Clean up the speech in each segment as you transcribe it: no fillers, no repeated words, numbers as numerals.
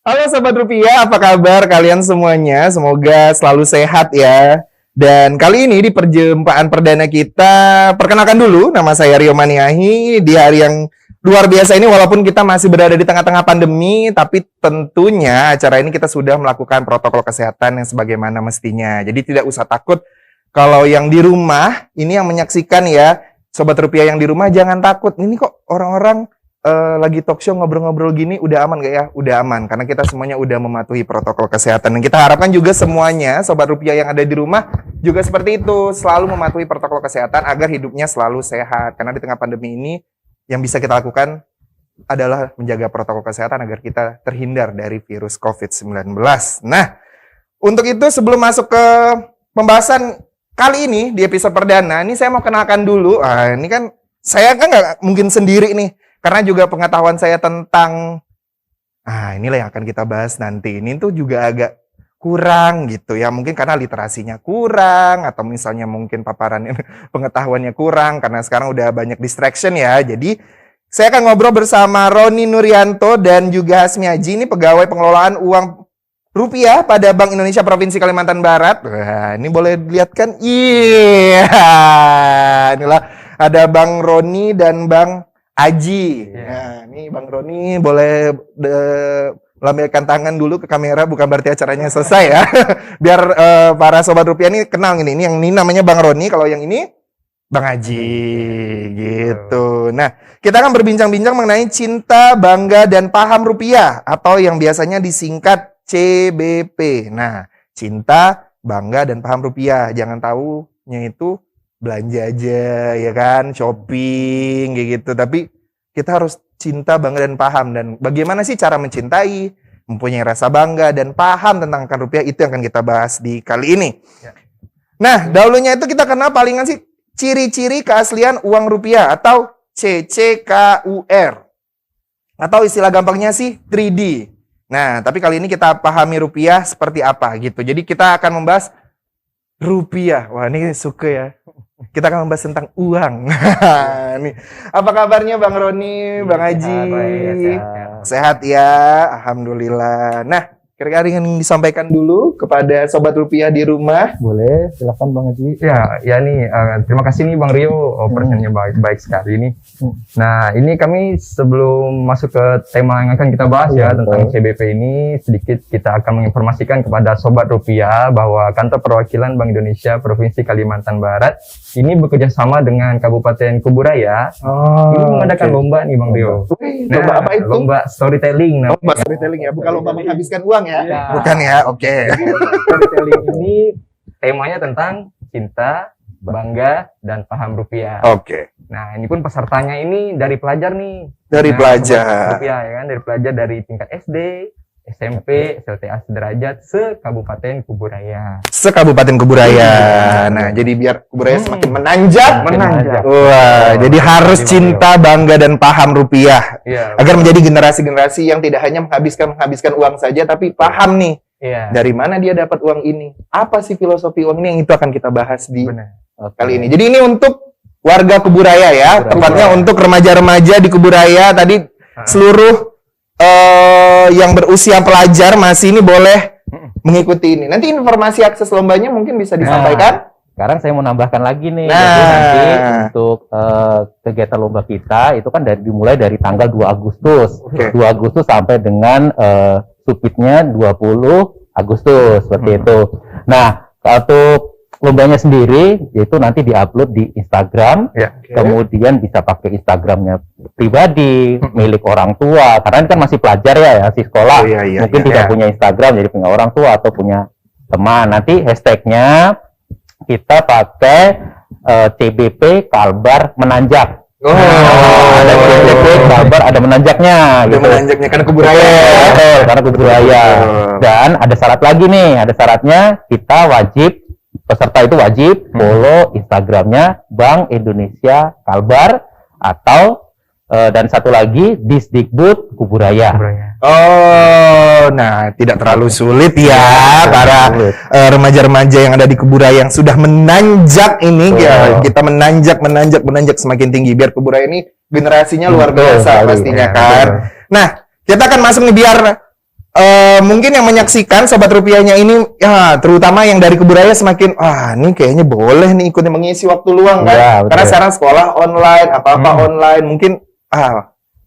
Halo Sobat Rupiah, apa kabar kalian semuanya? Semoga selalu sehat ya. Dan kali ini di perjumpaan perdana kita, perkenalkan dulu, nama saya Rio Maniahi. Di hari yang luar biasa ini, walaupun kita masih berada di tengah-tengah pandemi, tapi tentunya acara ini kita sudah melakukan protokol kesehatan yang sebagaimana mestinya. Jadi tidak usah takut kalau yang di rumah, ini yang menyaksikan ya, Sobat Rupiah yang di rumah jangan takut. Ini kok orang-orang lagi talk show ngobrol-ngobrol gini, udah aman gak ya? Udah aman, karena kita semuanya udah mematuhi protokol kesehatan. Dan kita harapkan juga semuanya, Sobat Rupiah yang ada di rumah, juga seperti itu, selalu mematuhi protokol kesehatan agar hidupnya selalu sehat. Karena di tengah pandemi ini, yang bisa kita lakukan adalah menjaga protokol kesehatan agar kita terhindar dari virus COVID-19. Nah, untuk itu sebelum masuk ke pembahasan kali ini, di episode perdana, ini saya mau kenalkan dulu. Ini kan, saya kan nggak mungkin sendiri nih. Karena juga pengetahuan saya tentang, inilah yang akan kita bahas nanti. Ini tuh juga agak kurang gitu ya. Mungkin karena literasinya kurang, atau misalnya mungkin paparan pengetahuannya kurang, karena sekarang udah banyak distraction ya. Jadi, saya akan ngobrol bersama Roni Nuryanto dan juga Hasmi Haji, ini pegawai pengelolaan uang rupiah pada Bank Indonesia Provinsi Kalimantan Barat. Wah, ini boleh dilihat kan? Iya, inilah ada Bang Roni dan Bang Aji. Nah, ini Bang Roni boleh lambaikan tangan dulu ke kamera, bukan berarti acaranya selesai ya. Biar para Sobat Rupiah ini kenal ini. Yang ini namanya Bang Roni, kalau yang ini Bang Aji gitu. Nah, kita akan berbincang-bincang mengenai cinta, bangga, dan paham rupiah atau yang biasanya disingkat CBP. Nah, cinta, bangga, dan paham rupiah. Jangan tahunya itu belanja aja ya kan, shopping kayak gitu, tapi kita harus cinta, bangga, dan paham. Dan bagaimana sih cara mencintai, mempunyai rasa bangga dan paham tentang akan rupiah, itu yang akan kita bahas di kali ini ya. Nah, dahulunya itu kita kenal palingan sih ciri-ciri keaslian uang rupiah atau CCKUR, atau istilah gampangnya sih 3D. Nah, tapi kali ini kita pahami rupiah seperti apa gitu. Jadi kita akan membahas rupiah. Wah, ini suka ya. Kita akan membahas tentang uang. Nih, apa kabarnya Bang Roni, Bang Haji? Sehat ya, alhamdulillah. Nah, kira-kira ingin disampaikan dulu kepada Sobat Rupiah di rumah. Boleh, silakan Bang Haji. Ya nih, terima kasih nih Bang Rio, operasinya baik sekali nih. Nah, ini kami sebelum masuk ke tema yang akan kita bahas ya tentang CBP ini, sedikit kita akan menginformasikan kepada Sobat Rupiah bahwa Kantor Perwakilan Bank Indonesia Provinsi Kalimantan Barat ini bekerja sama dengan Kabupaten Kuburaya. Ini mengadakan lomba nih Bang Rio. Lomba apa itu? Lomba storytelling. Lomba storytelling ya, bukan lomba menghabiskan uang ya? Bukan ya, oke. Storytelling ini temanya tentang cinta, bangga, dan paham rupiah. Oke. Nah, ini pun pesertanya ini dari pelajar nih. Dari pelajar. Rupiah ya kan, dari pelajar dari tingkat SD, SMP, SLTA sederajat se-Kabupaten Kuburaya. Se-Kabupaten Kuburaya. Nah, jadi biar Kuburaya semakin menanjak. Wah, jadi harus cinta, bangga, dan paham rupiah. Iya, agar menjadi generasi-generasi yang tidak hanya menghabiskan uang saja, tapi paham nih. Iya. Dari mana dia dapat uang ini? Apa sih filosofi uang ini? Yang itu akan kita bahas di kali ini. Jadi ini untuk warga Kuburaya ya. Tepatnya untuk remaja-remaja di Kuburaya. Tadi seluruh yang berusia pelajar masih ini boleh mengikuti ini. Nanti informasi akses lombanya mungkin bisa disampaikan. Sekarang saya mau nambahkan lagi nih. Jadi nanti untuk kegiatan lomba kita itu kan dimulai dari tanggal 2 Agustus. 2 Agustus sampai dengan submitnya 20 Agustus seperti itu. Nah, untuk lombanya sendiri yaitu nanti diupload di Instagram, kemudian bisa pakai Instagramnya pribadi, milik orang tua, karena ini kan masih pelajar ya si sekolah, mungkin tidak punya Instagram, jadi punya orang tua atau punya teman. Nanti hashtagnya kita pakai CBP Kalbar Menanjak. Ada CBP Kalbar, ada menanjaknya. Ada gitu. Menanjaknya karena Kuburaya. Karena Kuburaya. Dan ada syarat lagi nih, ada syaratnya kita wajib, peserta itu wajib follow Instagramnya Bank Indonesia Kalbar atau dan satu lagi Disdikbud Kuburaya. Nah tidak terlalu sulit ya para remaja-remaja yang ada di Kuburaya yang sudah menanjak ini ya, kita menanjak semakin tinggi biar Kuburaya ini generasinya luar biasa pastinya kan. Nah kita akan masuk nih biar mungkin yang menyaksikan Sobat Rupiahnya ini, ya terutama yang dari Kuburaya semakin, ini kayaknya boleh nih ikut mengisi waktu luang kan. Ya, Karena sekarang sekolah online, apa-apa online, mungkin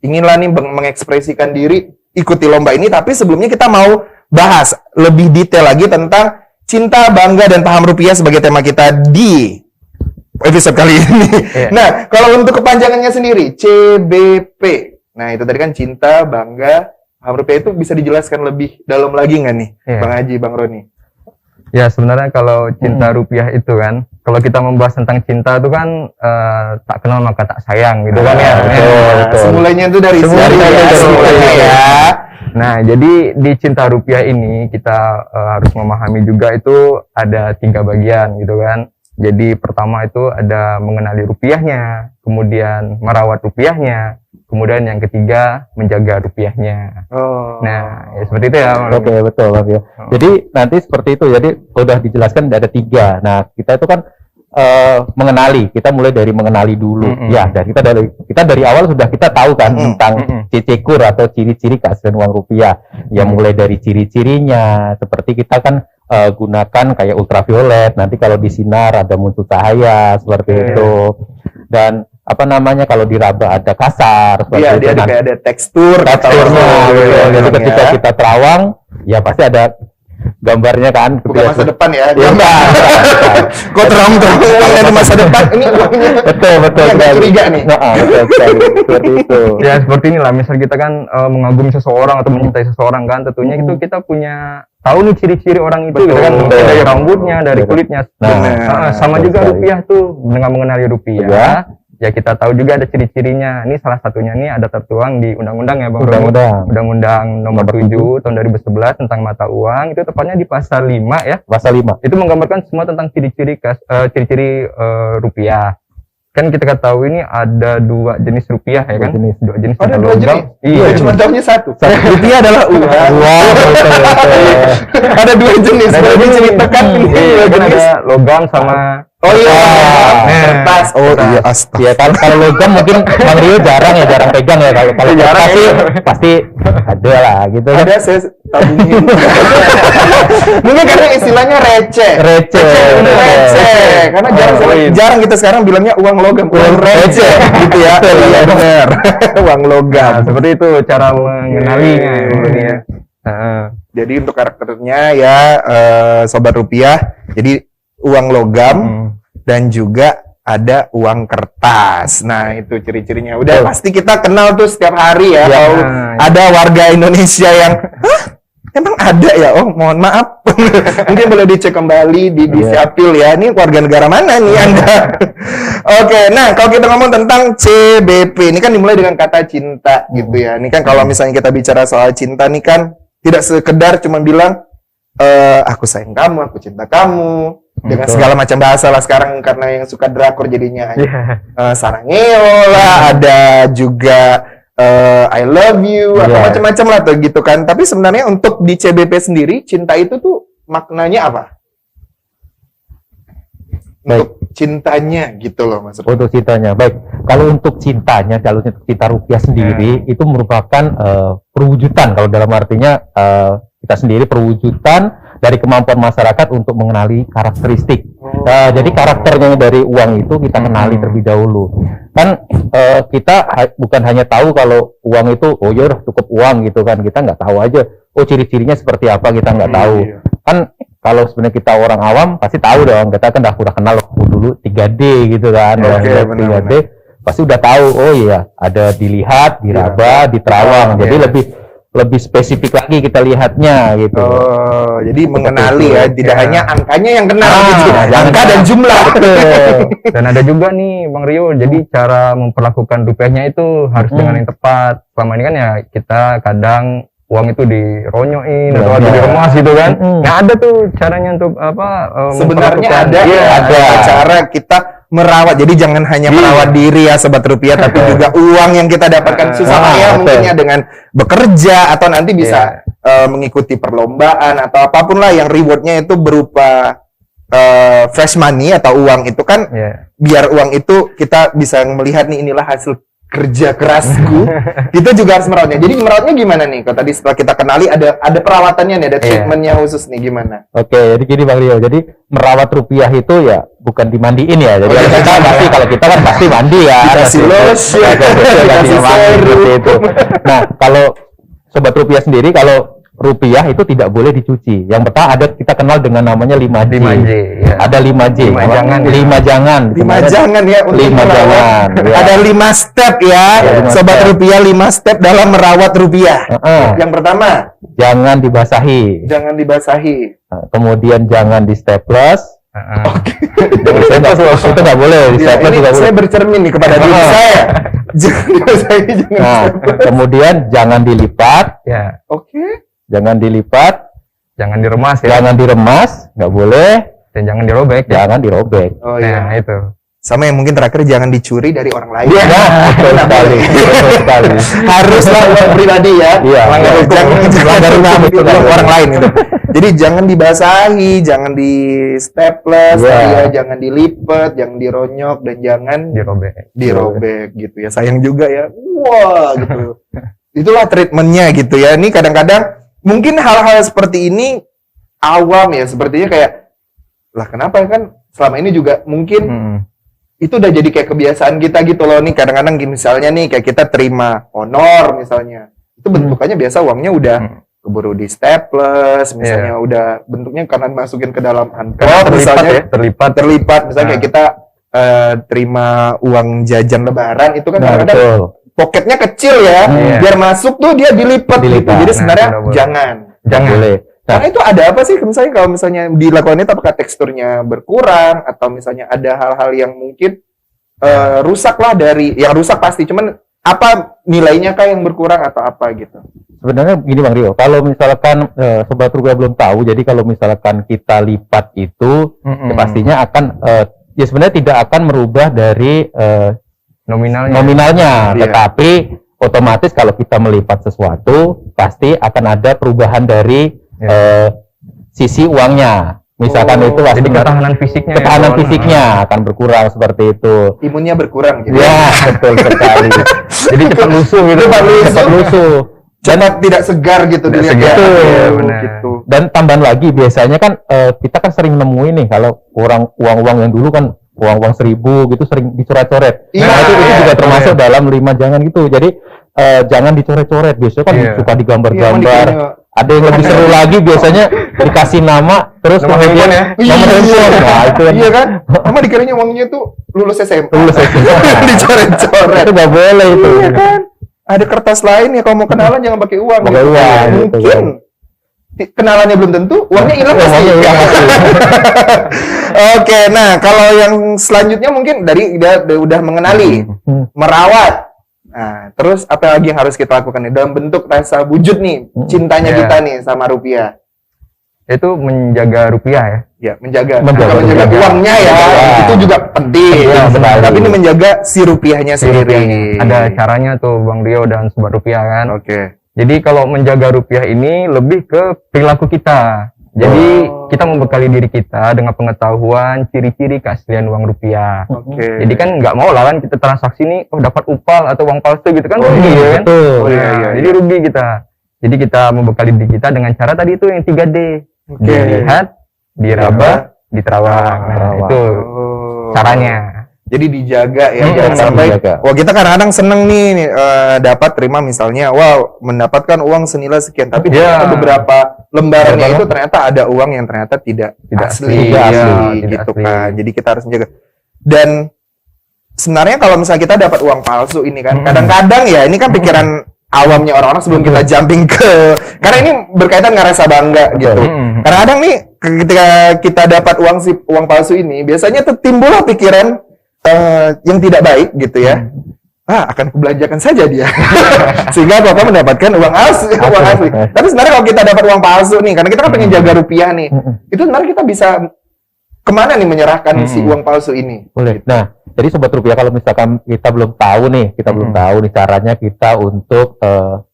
inginlah nih mengekspresikan diri, ikuti lomba ini. Tapi sebelumnya kita mau bahas lebih detail lagi tentang cinta, bangga, dan paham rupiah sebagai tema kita di episode kali ini. Nah, kalau untuk kepanjangannya sendiri, CBP. Nah, itu tadi kan cinta, bangga, paham rupiah, itu bisa dijelaskan lebih dalam lagi nggak nih, Bang Haji, Bang Roni? Ya, sebenarnya kalau cinta rupiah itu kan, kalau kita membahas tentang cinta itu kan tak kenal maka tak sayang gitu kan ya. Betul. Semulanya itu dari semulanya ya. Nah, jadi di cinta rupiah ini kita harus memahami juga itu ada 3 bagian gitu kan. Jadi pertama itu ada mengenali rupiahnya, kemudian merawat rupiahnya, kemudian yang ketiga menjaga rupiahnya. Nah, ya seperti itu ya. Oke, betul Bang ya. Jadi nanti seperti itu. Jadi udah dijelaskan ada 3. Nah, kita itu kan mengenali. Kita mulai dari mengenali dulu. Ya, dan kita dari awal sudah kita tahu kan tentang CC-kur atau ciri-ciri keaslian uang rupiah. Ya, mulai dari ciri-cirinya. Seperti kita kan gunakan kayak ultraviolet, nanti kalau disinar ada muncul cahaya seperti itu. Dan apa namanya, kalau diraba ada kasar seperti itu. Dia kayak ada teksturnya. Jadi ketika kita terawang, ya pasti ada gambarnya kan. Bukan masa depan ya. Kok terang-terang di masa depan ini uangnya. Betul. Nggak curiga nih. Betul sekali. Seperti itu. Ya seperti inilah, misal kita kan mengagumi seseorang atau mencintai seseorang kan, tentunya itu kita punya tahu nih ciri-ciri orang itu gitu kan, dari rambutnya, dari kulitnya. Sama juga rupiah tuh, dengan mengenali rupiah. Ya kita tahu juga ada ciri-cirinya. Ini salah satunya nih ada tertuang di undang-undang ya Bang. Undang-undang nomor 7 tahun 2011 tentang mata uang, itu tepatnya di pasal 5 ya. Pasal 5. Itu menggambarkan semua tentang ciri-ciri rupiah. Kan kita ketahui ini ada 2 jenis rupiah ya kan? 2 jenis. Ada 2 jenis? Iya, cuma tahunya 1. Rupiah adalah uang. Ada 2 jenis. Boleh diceritakan ini 2 jenis? Ada logam sama kertas. Iya, astaga. Ya, kalau logam mungkin Bang Rio jarang pegang ya. Kalau jarang pasti ada lah gitu. Ada, saya tabungin. Mungkin karena istilahnya receh. Karena jarang kita sekarang bilangnya uang logam, uang receh gitu ya. Iya benar. Uang logam. Nah, seperti itu cara mengenalinya ya. Jadi untuk karakternya ya Sobat Rupiah, jadi uang logam dan juga ada uang kertas. Nah, itu ciri-cirinya. Udah pasti kita kenal tuh setiap hari ya. Kalau ada warga Indonesia yang emang ada ya? Oh, mohon maaf. Mungkin boleh dicek kembali di Siapil ya. Ini warga negara mana nih Anda? Oke, nah kalau kita ngomong tentang CBP, ini kan dimulai dengan kata cinta gitu ya. Ini kan kalau misalnya kita bicara soal cinta nih kan tidak sekedar cuma bilang aku sayang kamu, aku cinta kamu, dengan segala macam bahasa lah sekarang, karena yang suka drakor jadinya sarangeo lah, ada juga I love you atau macam-macam lah tuh gitu kan. Tapi sebenarnya untuk di CBP sendiri cinta itu tuh maknanya apa? Untuk cintanya gitu loh maksudnya. Untuk cintanya, baik. Kalau untuk cintanya, kalau untuk cinta rupiah sendiri itu merupakan perwujudan. Kalau dalam artinya kita sendiri perwujudan dari kemampuan masyarakat untuk mengenali karakteristik. Jadi karakternya dari uang itu kita kenali terlebih dahulu. Kan kita bukan hanya tahu kalau uang itu, oh ya udah cukup uang gitu kan. Kita nggak tahu aja, oh ciri-cirinya seperti apa kita nggak tahu. Kan kalau sebenarnya kita orang awam pasti tahu dong. Kita kan udah kenal dulu 3D gitu kan. 3D pasti udah tahu, oh iya ada dilihat, diraba, diterawang. Jadi lebih spesifik lagi kita lihatnya gitu. Oh, jadi mengenali ya, tidak hanya angkanya yang kenal gitu. Angka dan jumlah. Dan ada juga nih Bang Rio, jadi cara memperlakukan rupiahnya itu harus dengan yang tepat. Selama ini kan ya kita kadang uang itu dironyoin atau diremas gitu kan. Nah ada tuh caranya untuk apa? Sebenarnya ada cara kita merawat. Jadi jangan hanya merawat diri ya Sobat Rupiah, tapi juga uang yang kita dapatkan susah payah mungkinnya dengan bekerja atau nanti bisa mengikuti perlombaan atau apapun lah yang rewardnya itu berupa fresh money atau uang itu kan biar uang itu kita bisa melihat nih inilah hasil kerja kerasku, kita juga harus merawatnya. Jadi merawatnya gimana nih? Kalau tadi setelah kita kenali ada perawatannya nih, ada treatmentnya khusus nih gimana? Oke, jadi gini Bang Rio. Jadi merawat rupiah itu ya bukan dimandiin ya. Jadi kalau kita kan pasti mandi ya. Dikasih lotion, dikasih seperti itu. Nah, kalau sobat rupiah sendiri, kalau rupiah itu tidak boleh dicuci. Yang pertama kita kenal dengan namanya 5J. 5J, ya. Ada 5J. 5 jangan. 5 jangan. 5 jangan ya untuk 5 merawat. jangan. Ya. Ada 5 step ya, Ya, 5 sobat step. rupiah 5 step dalam merawat rupiah. Yang pertama, Jangan dibasahi. jangan dibasahi. Nah, kemudian jangan di staples. Itu nggak boleh. Di Ya, staples ini juga boleh. saya bercermin nih kepada diri saya. Jangan dibasahi, jangan Nah, staples. kemudian jangan dilipat. Ya, Oke. Jangan dilipat, jangan diremas ya, jangan diremas, nggak boleh, dan jangan dirobek ya. jangan dirobek. Oh Nah, iya. itu. Sama yang mungkin terakhir jangan dicuri dari orang lain. Ya, betul sekali, betul sekali. Haruslah uang pribadi ya. Iya, Melanggar iya. hukum. Jangan Melanggar hukum, dicuri betul. dari orang lain gitu. Jadi jangan dibasahi, jangan di staples, Iya. ya, jangan dilipat, jangan dironyok dan jangan Dirobek. dirobek gitu ya. Sayang juga ya. Wah, gitu. Itulah treatmentnya gitu ya. Ini kadang-kadang mungkin hal-hal seperti ini awam ya, sepertinya kayak lah kenapa kan selama ini juga mungkin itu udah jadi kayak kebiasaan kita gitu loh nih. Kadang-kadang gini, misalnya nih kayak kita terima honor misalnya, itu bentukannya biasa uangnya udah keburu di staples misalnya, udah bentuknya karena masukin ke dalam amplop Terlipat misalnya, ya, terlipat. misalnya kayak kita terima uang jajan lebaran itu kan Nah, kadang-kadang betul. poketnya kecil ya, Iya. biar masuk tuh dia dilipat gitu. Dilipat. Jadi Nah, sebenarnya benar, benar. jangan. Nggak boleh. Nah, Karena itu ada apa sih misalnya kalau misalnya dilakukan itu, apakah teksturnya berkurang atau misalnya ada hal-hal yang mungkin rusak lah dari yang rusak pasti, cuman apa nilainya kah yang berkurang atau apa gitu. sebenarnya gini Bang Rio, kalau misalkan sobat rupiah belum tahu, jadi kalau misalkan kita lipat itu, ya pastinya akan ya sebenarnya tidak akan merubah dari nominalnya, Iya. tetapi otomatis kalau kita melipat sesuatu pasti akan ada perubahan dari sisi uangnya. Misalkan itu Jadi sebenarnya ketahanan fisiknya. ketahanan ya, fisiknya akan berkurang seperti itu. Imunnya berkurang gitu. Ya, betul sekali. Jadi cepat lusuh gitu. Cepat lusuh. Cepat tidak segar gitu Tidak dilihat segar, ya. iya, Oh, benar. gitu. Dan tambahan lagi biasanya kan kita kan sering nemuin nih kalau uang-uang yang dulu kan uang-uang 1.000 gitu sering dicoret-coret. Iya, Nah itu iya, juga termasuk iya. dalam 5 jangan gitu. Jadi jangan dicoret-coret. Biasanya kan Iya. suka Iya, digambar-gambar. emang Ada yang lebih seru lagi biasanya dikasih nama terus Nomor kemudian handphone ya? nomor handphone. Nah itu kan Iya kan? Sama dikiranya uangnya tuh lulus SMA. lulus SMA. Dicoret-coret. Itu nggak boleh itu. Iya kan? Ada kertas lain ya, kalau mau kenalan jangan pakai uang. Pakai gitu. uang, gitu Mungkin kenalannya belum tentu, uangnya hilang pasti. Uangnya hilang pasti. Oke, nah kalau yang selanjutnya mungkin dari udah mengenali, merawat. Nah, terus apa lagi yang harus kita lakukan nih dalam bentuk rasa wujud nih, cintanya Iya. kita nih sama rupiah. Itu menjaga rupiah ya. Ya, menjaga Menjaga uangnya ya, Iya. itu juga penting. Iya, benar. Tapi ini menjaga si rupiahnya sendiri. Ada caranya tuh Bang Rio dan Sobat Rupiah kan. Oke. Jadi kalau menjaga rupiah ini lebih ke perilaku kita. Jadi kita membekali diri kita dengan pengetahuan ciri-ciri keaslian uang rupiah. Oke. Jadi kan nggak mau lah kan kita transaksi nih, dapat upal atau uang palsu gitu kan, Oh, rugi ya kan. betul. Oh, iya, Nah, iya, jadi rugi kita. Jadi kita membekali diri kita dengan cara tadi itu yang 3D. Oke. Dilihat, diraba, diterawang. Nah, Terawang. itu Oh. caranya. Jadi dijaga ya, Hmm, jangan sampai. dijaga. Wah, kita kadang-kadang seneng nih dapat terima misalnya, wow, mendapatkan uang senilai sekian, tapi Ya. ternyata beberapa lembarannya Lembaran. itu ternyata ada uang yang ternyata tidak asli, Tidak ya, asli, tidak gitu asli. kan. Jadi kita harus menjaga. Dan sebenarnya kalau misalnya kita dapat uang palsu ini kan, kadang-kadang ya ini kan pikiran awamnya orang-orang sebelum kita jumping ke, karena ini berkaitan dengan rasa bangga gitu. Kadang-kadang nih ketika kita dapat uang palsu ini, biasanya tuh timbullah pikiran yang tidak baik gitu ya. Akan kubelanjakan saja dia. Sehingga Bapak mendapatkan uang asli, uang asli. Tapi sebenarnya kalau kita dapat uang palsu nih, karena kita kan pengen jaga rupiah nih, itu sebenarnya kita bisa kemana nih menyerahkan si uang palsu ini? Boleh. Nah, jadi sobat rupiah kalau misalkan kita belum tahu nih, belum tahu nih caranya kita untuk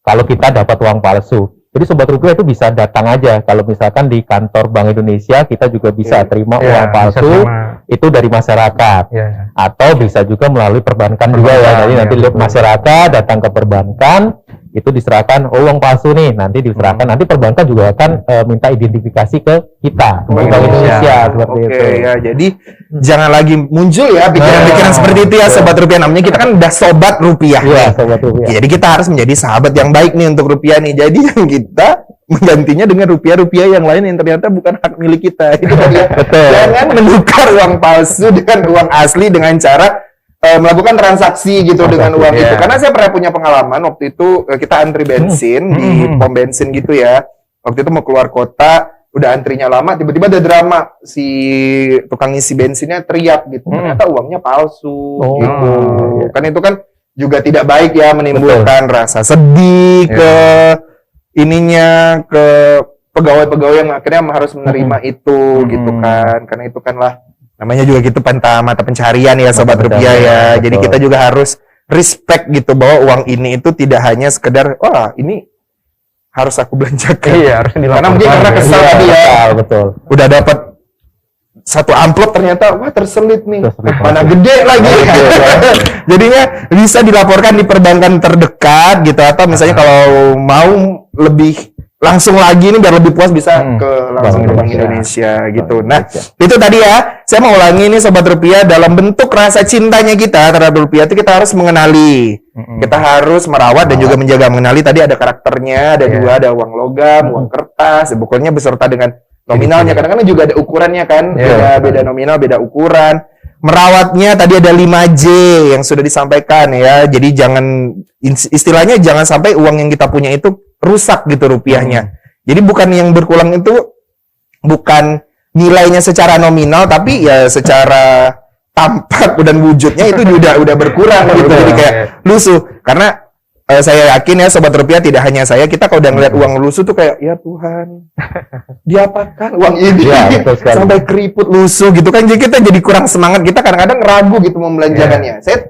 kalau kita dapat uang palsu. Jadi sobat rupiah itu bisa datang aja. Kalau misalkan di kantor Bank Indonesia kita juga bisa terima uang palsu itu dari masyarakat. Atau bisa juga melalui perbankan juga ya. Jadi nanti lihat masyarakat datang ke perbankan, itu diserahkan uang palsu nih, nanti diserahkan. Nanti perbankan juga akan minta identifikasi ke kita, ke Bank Indonesia seperti itu. Ya, jadi jangan lagi muncul ya pikiran-pikiran seperti itu ya sobat rupiah. Namanya kita kan udah sobat rupiah. Iya, sobat rupiah. Jadi kita harus menjadi sahabat yang baik nih untuk rupiah nih. Jadi yang kita menggantinya dengan rupiah-rupiah yang lain yang ternyata bukan hak milik kita. Itu tadi ya. Jangan menukar uang palsu dengan uang asli dengan cara melakukan transaksi gitu dengan uang itu. Karena saya pernah punya pengalaman waktu itu kita antri bensin di pom bensin gitu ya. Waktu itu mau keluar kota, udah antrinya lama, tiba-tiba ada drama, si tukang isi bensinnya teriak gitu. Ternyata uangnya palsu gitu. Kan itu kan juga tidak baik ya, menimbulkan rasa sedih ke ininya, ke pegawai-pegawai yang akhirnya harus menerima itu gitu kan. Karena itu kan lah namanya juga gitu mata pencarian ya sobat rupiah ya. Jadi kita juga harus respect gitu bahwa uang ini itu tidak hanya sekedar ini harus aku belanjakan. Iya, harus dilaporkan. Karena mungkin karena kesal tadi ya. Betul. Udah dapat satu amplop ternyata terselip nih. Mana gede lagi. Jadinya bisa dilaporkan di perbankan terdekat gitu, atau misalnya kalau mau lebih langsung lagi nih biar lebih puas bisa langsung ke Bank Indonesia gitu. Nah, itu tadi ya. Saya mau ulangi nih sobat rupiah, dalam bentuk rasa cintanya kita terhadap rupiah itu kita harus mengenali. Kita harus merawat dan juga menjaga. Mengenali tadi ada karakternya, ada juga ada uang logam, uang kertas, pokoknya beserta dengan nominalnya. Kadang-kadang juga ada ukurannya kan. Beda nominal, beda ukuran. Merawatnya tadi ada 5J yang sudah disampaikan ya. Jadi jangan, istilahnya jangan sampai uang yang kita punya itu rusak gitu rupiahnya. Jadi bukan yang berkurang itu bukan nilainya secara nominal, tapi ya secara tampak dan wujudnya itu udah berkurang gitu. Jadi kayak lusuh. Karena saya yakin ya sobat rupiah, tidak hanya saya, kita kalau udah ngeliat uang lusuh tuh kayak ya Tuhan, diapakan uang ini sampai keriput lusuh gitu kan. Jadi kita jadi kurang semangat, kita kadang-kadang ragu gitu membelanjakannya. Saya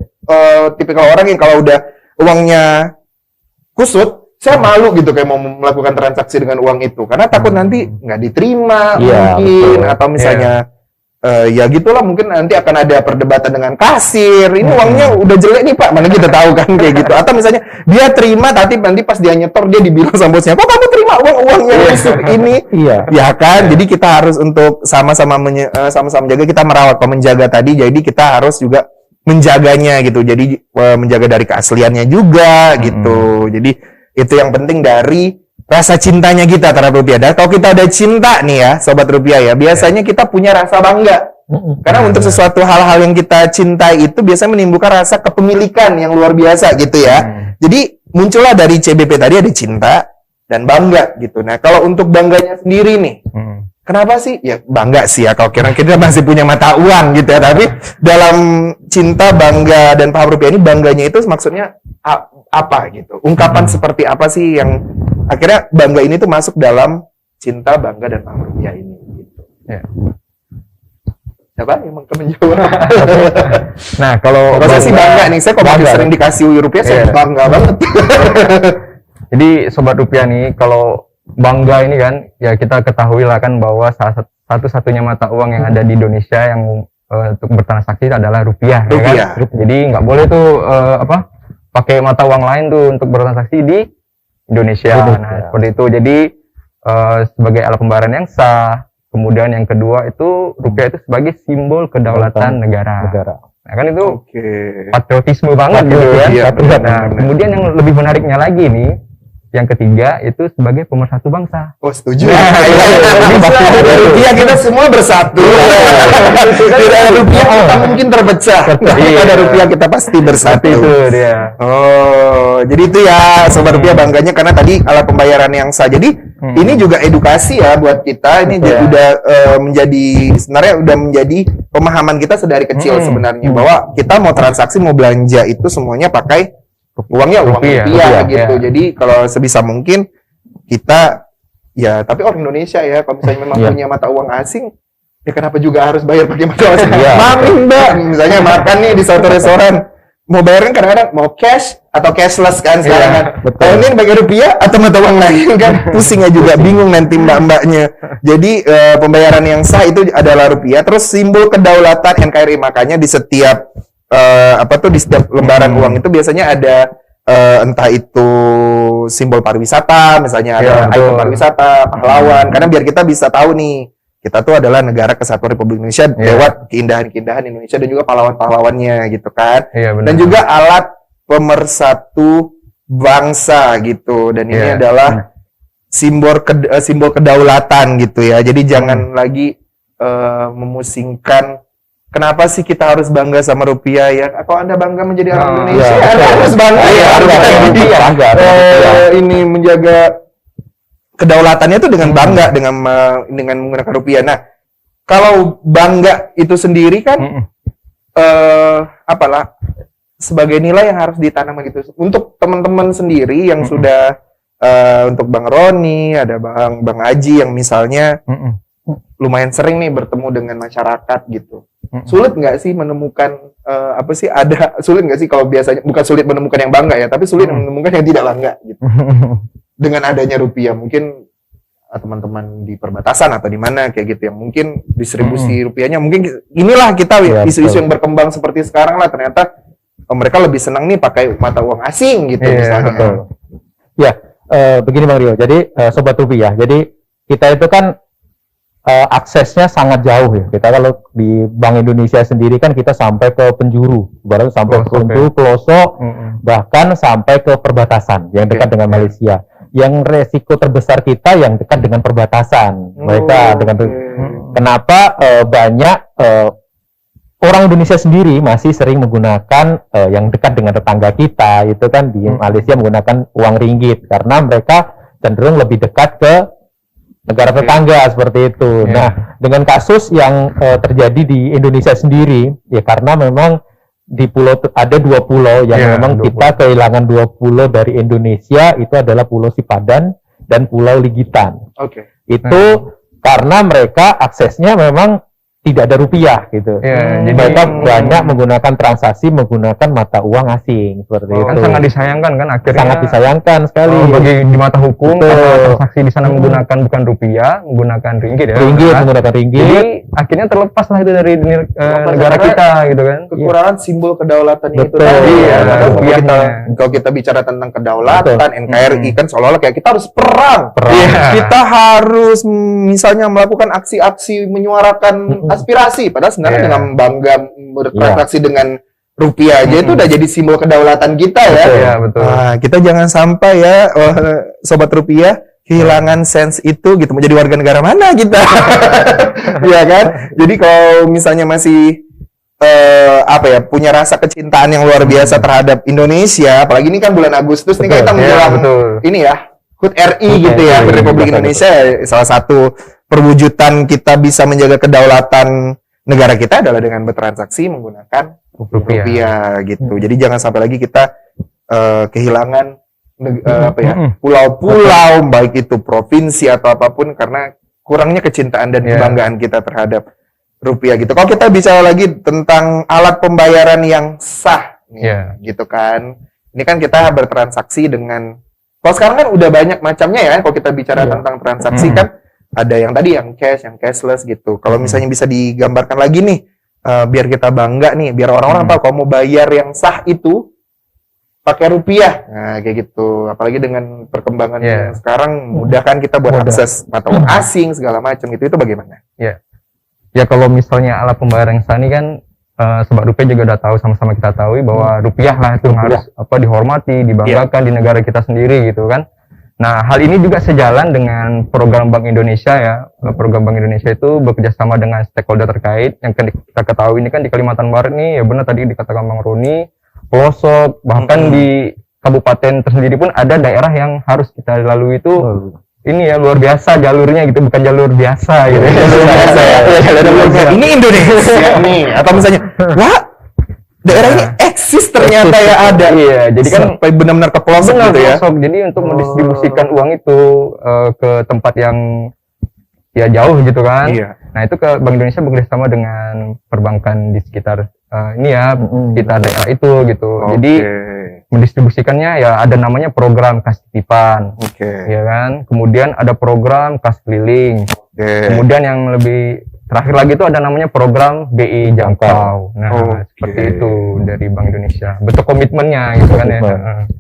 tipikal orang yang kalau udah uangnya kusut, saya malu gitu kayak mau melakukan transaksi dengan uang itu, karena takut nanti nggak diterima mungkin, atau misalnya ya gitulah, mungkin nanti akan ada perdebatan dengan kasir, ini uangnya udah jelek nih Pak, mana kita tahu kan kayak gitu. Atau misalnya dia terima tapi nanti pas dia nyetor dia dibilang sama bosnya, kok kamu terima uangnya busuk ini? Ya kan, jadi kita harus untuk sama-sama menjaga, kita merawat, menjaga tadi, jadi kita harus juga menjaganya gitu, jadi menjaga dari keasliannya juga gitu. Jadi itu yang penting dari rasa cintanya kita terhadap rupiah. Dan kalau kita udah cinta nih ya, sobat rupiah ya, biasanya kita punya rasa bangga. Karena untuk sesuatu hal-hal yang kita cintai itu biasanya menimbulkan rasa kepemilikan yang luar biasa gitu ya. Jadi muncullah dari CBP tadi ada cinta dan bangga gitu. Nah, kalau untuk bangganya sendiri nih, kenapa sih? Ya bangga sih ya, kalau kira-kira masih punya mata uang gitu ya. Tapi dalam cinta, bangga, dan paham rupiah ini, bangganya itu maksudnya apa gitu? Ungkapan seperti apa sih yang akhirnya bangga ini tuh masuk dalam cinta, bangga, dan paham rupiah ini gitu. Siapa yang mau menjawab? Nah, kalau saya sih bangga nih, saya kalau sering dikasih rupiah, saya bangga banget. Jadi sobat rupiah nih, kalau bangga ini kan, ya kita ketahui lah kan bahwa salah satu-satunya mata uang yang ada di Indonesia yang untuk bertransaksi adalah rupiah. Ya kan? Jadi nggak boleh tuh pakai mata uang lain tuh untuk bertransaksi di Indonesia. Nah, seperti itu. Jadi sebagai alat pembayaran yang sah. Kemudian yang kedua itu rupiah itu sebagai simbol kedaulatan negara. Nah, kan itu patriotisme banget gitu ya. Nah, kemudian yang lebih menariknya lagi nih, yang ketiga itu sebagai pemersatu bangsa. Oh, setuju. Rupiah kita semua bersatu. Tidak ada rupiah kita mungkin terpecah. Ada rupiah kita pasti bersatu. Itu dia. Oh, jadi itu ya sobat rupiah bangganya karena tadi alat pembayaran yang sah. Jadi ini juga edukasi ya buat kita. Ini udah sebenarnya udah menjadi pemahaman kita sedari kecil sebenarnya bahwa kita mau transaksi, mau belanja itu semuanya pakai uangnya uang rupiah gitu. Jadi kalau sebisa mungkin kita ya, tapi orang Indonesia ya, kalau misalnya memang punya mata uang asing, ya kenapa juga harus bayar pakai mata uang asing? Mami Mbak, misalnya makan nih di suatu restoran, mau bayar kan kadang-kadang mau cash atau cashless kan sekarang kan. betul. Kalau ini pakai rupiah atau mata uang lain kan pusingnya juga bingung nanti mbak-mbaknya. Jadi pembayaran yang sah itu adalah rupiah. Terus simbol kedaulatan NKRI, makanya di setiap di setiap lembaran uang itu biasanya ada entah itu simbol pariwisata, misalnya ada ikon pariwisata, pahlawan, karena biar kita bisa tahu nih kita tuh adalah negara kesatuan Republik Indonesia lewat keindahan-keindahan Indonesia dan juga pahlawan-pahlawannya gitu kan. Dan juga alat pemersatu bangsa gitu. Dan ini adalah simbol kedaulatan gitu ya. Jadi jangan lagi memusingkan kenapa sih kita harus bangga sama rupiah ya? Kalau Anda bangga menjadi orang Indonesia, Anda harus bangga ya. Bangga. Ini menjaga kedaulatannya itu dengan bangga dengan menggunakan rupiah. Nah, kalau bangga itu sendiri kan sebagai nilai yang harus ditanam gitu. Untuk teman-teman sendiri yang sudah untuk Bang Roni, ada Bang Aji yang misalnya lumayan sering nih bertemu dengan masyarakat gitu. Sulit nggak sih menemukan sulit nggak sih kalau biasanya, bukan sulit menemukan yang bangga ya, tapi sulit menemukan yang tidak bangga gitu. Dengan adanya rupiah, mungkin teman-teman di perbatasan atau di mana kayak gitu yang mungkin distribusi rupiahnya mungkin inilah kita isu-isu yang berkembang seperti sekarang lah, ternyata mereka lebih senang nih pakai mata uang asing gitu misalnya. Begini Bang Rio, jadi sobat rupiah, jadi kita itu kan aksesnya sangat jauh ya. Kita kalau di Bank Indonesia sendiri kan kita sampai ke penjuru, baru sampai ke pelosok, bahkan sampai ke perbatasan yang dekat dengan Malaysia. Yang resiko terbesar kita yang dekat dengan perbatasan mereka dengan kenapa banyak orang Indonesia sendiri masih sering menggunakan yang dekat dengan tetangga kita itu kan di Malaysia menggunakan uang ringgit karena mereka cenderung lebih dekat ke negara tetangga seperti itu. Nah, dengan kasus yang terjadi di Indonesia sendiri ya karena memang di pulau ada 2 pulau yang memang kita kehilangan 2 pulau dari Indonesia, itu adalah Pulau Sipadan dan Pulau Ligitan. Itu karena mereka aksesnya memang tidak ada rupiah gitu. Jadi mereka banyak menggunakan transaksi menggunakan mata uang asing seperti itu. Kan sangat disayangkan kan akhirnya. Sangat disayangkan sekali. Bagi di mata hukum karena transaksi di sana menggunakan bukan rupiah, menggunakan ringgit ya. Menggunakan ringgit. Jadi akhirnya terlepas lah itu dari negara kita gitu kan. Kekurangan simbol kedaulatan itu tadi. Kalau kita bicara tentang kedaulatan NKRI kan seolah-olah kayak kita harus perang. Kita harus misalnya melakukan aksi-aksi menyuarakan aspirasi, padahal sebenarnya dengan bangga bertransaksi dengan rupiah aja itu udah jadi simbol kedaulatan kita ya. Betul. Nah, kita jangan sampai ya sobat rupiah kehilangan sense itu gitu, menjadi warga negara mana kita. Iya kan? Jadi kalau misalnya masih punya rasa kecintaan yang luar biasa terhadap Indonesia, apalagi ini kan bulan Agustus nih kita menjelang ini ya HUT RI gitu ya, Republik Indonesia salah satu perwujudan kita bisa menjaga kedaulatan negara kita adalah dengan bertransaksi menggunakan rupiah gitu. Jadi jangan sampai lagi kita kehilangan pulau-pulau baik itu provinsi atau apapun karena kurangnya kecintaan dan kebanggaan kita terhadap rupiah gitu. Kalau kita bicara lagi tentang alat pembayaran yang sah gitu kan. Ini kan kita bertransaksi dengan, kalau sekarang kan udah banyak macamnya ya, kalau kita bicara tentang transaksi kan ada yang tadi yang cash, yang cashless gitu. Kalau misalnya bisa digambarkan lagi nih, biar kita bangga nih, biar orang-orang tahu kalau mau bayar yang sah itu pakai rupiah. Nah, kayak gitu. Apalagi dengan perkembangan yang sekarang mudah kan kita buat akses mata uang asing segala macam gitu. Itu bagaimana? Ya kalau misalnya alat pembayaran yang sah ini kan sobat rupiah juga udah tahu, sama-sama kita tahu bahwa rupiah lah itu harus dihormati, dibanggakan di negara kita sendiri gitu kan. Nah, hal ini juga sejalan dengan program Bank Indonesia ya. Program Bank Indonesia itu bekerjasama dengan stakeholder terkait. Yang kita ketahui ini kan di Kalimantan Barat nih, ya benar tadi dikatakan Bang Roni, pelosok, bahkan di kabupaten tersendiri pun ada daerah yang harus kita lalui itu. Ini ya luar biasa jalurnya gitu, bukan jalur biasa gitu. Ini Indonesia nih. Atau misalnya, wah, daerah ini eksis ternyata ya ada. Iya, jadi kan sampai benar-benar ke pelosok gitu ya. Jadi untuk mendistribusikan uang itu ke tempat yang ya jauh gitu kan. Nah, itu ke Bank Indonesia bekerjasama dengan perbankan di sekitar ini ya kita daerah itu gitu. Oke. Jadi mendistribusikannya ya ada namanya program kas titipan, Oke. ya kan. Kemudian ada program kas keliling. Oke. Kemudian yang lebih terakhir lagi itu ada namanya program BI jangkau. Nah, Oke. seperti itu dari Bank Indonesia. Bentuk komitmennya gitu kan ya.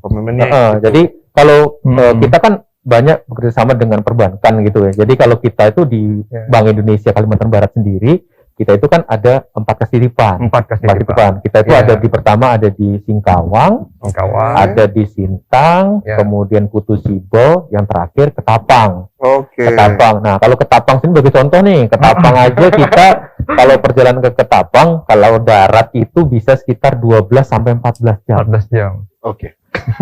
Komitmennya. Jadi kalau kita kan banyak bekerjasama dengan perbankan gitu ya. Jadi kalau kita itu di Bank Indonesia Kalimantan Barat sendiri, kita itu kan ada 4 kas titipan. 4 kas titipan. Kita itu ada di pertama ada di Singkawang, ada di Sintang, kemudian Putu Sibo, yang terakhir Ketapang. Oke. Ketapang. Nah, kalau Ketapang sini sebagai contoh nih, Ketapang aja kita kalau perjalanan ke Ketapang, kalau darat itu bisa sekitar 12 sampai 14 jam. 14 jam. Oke.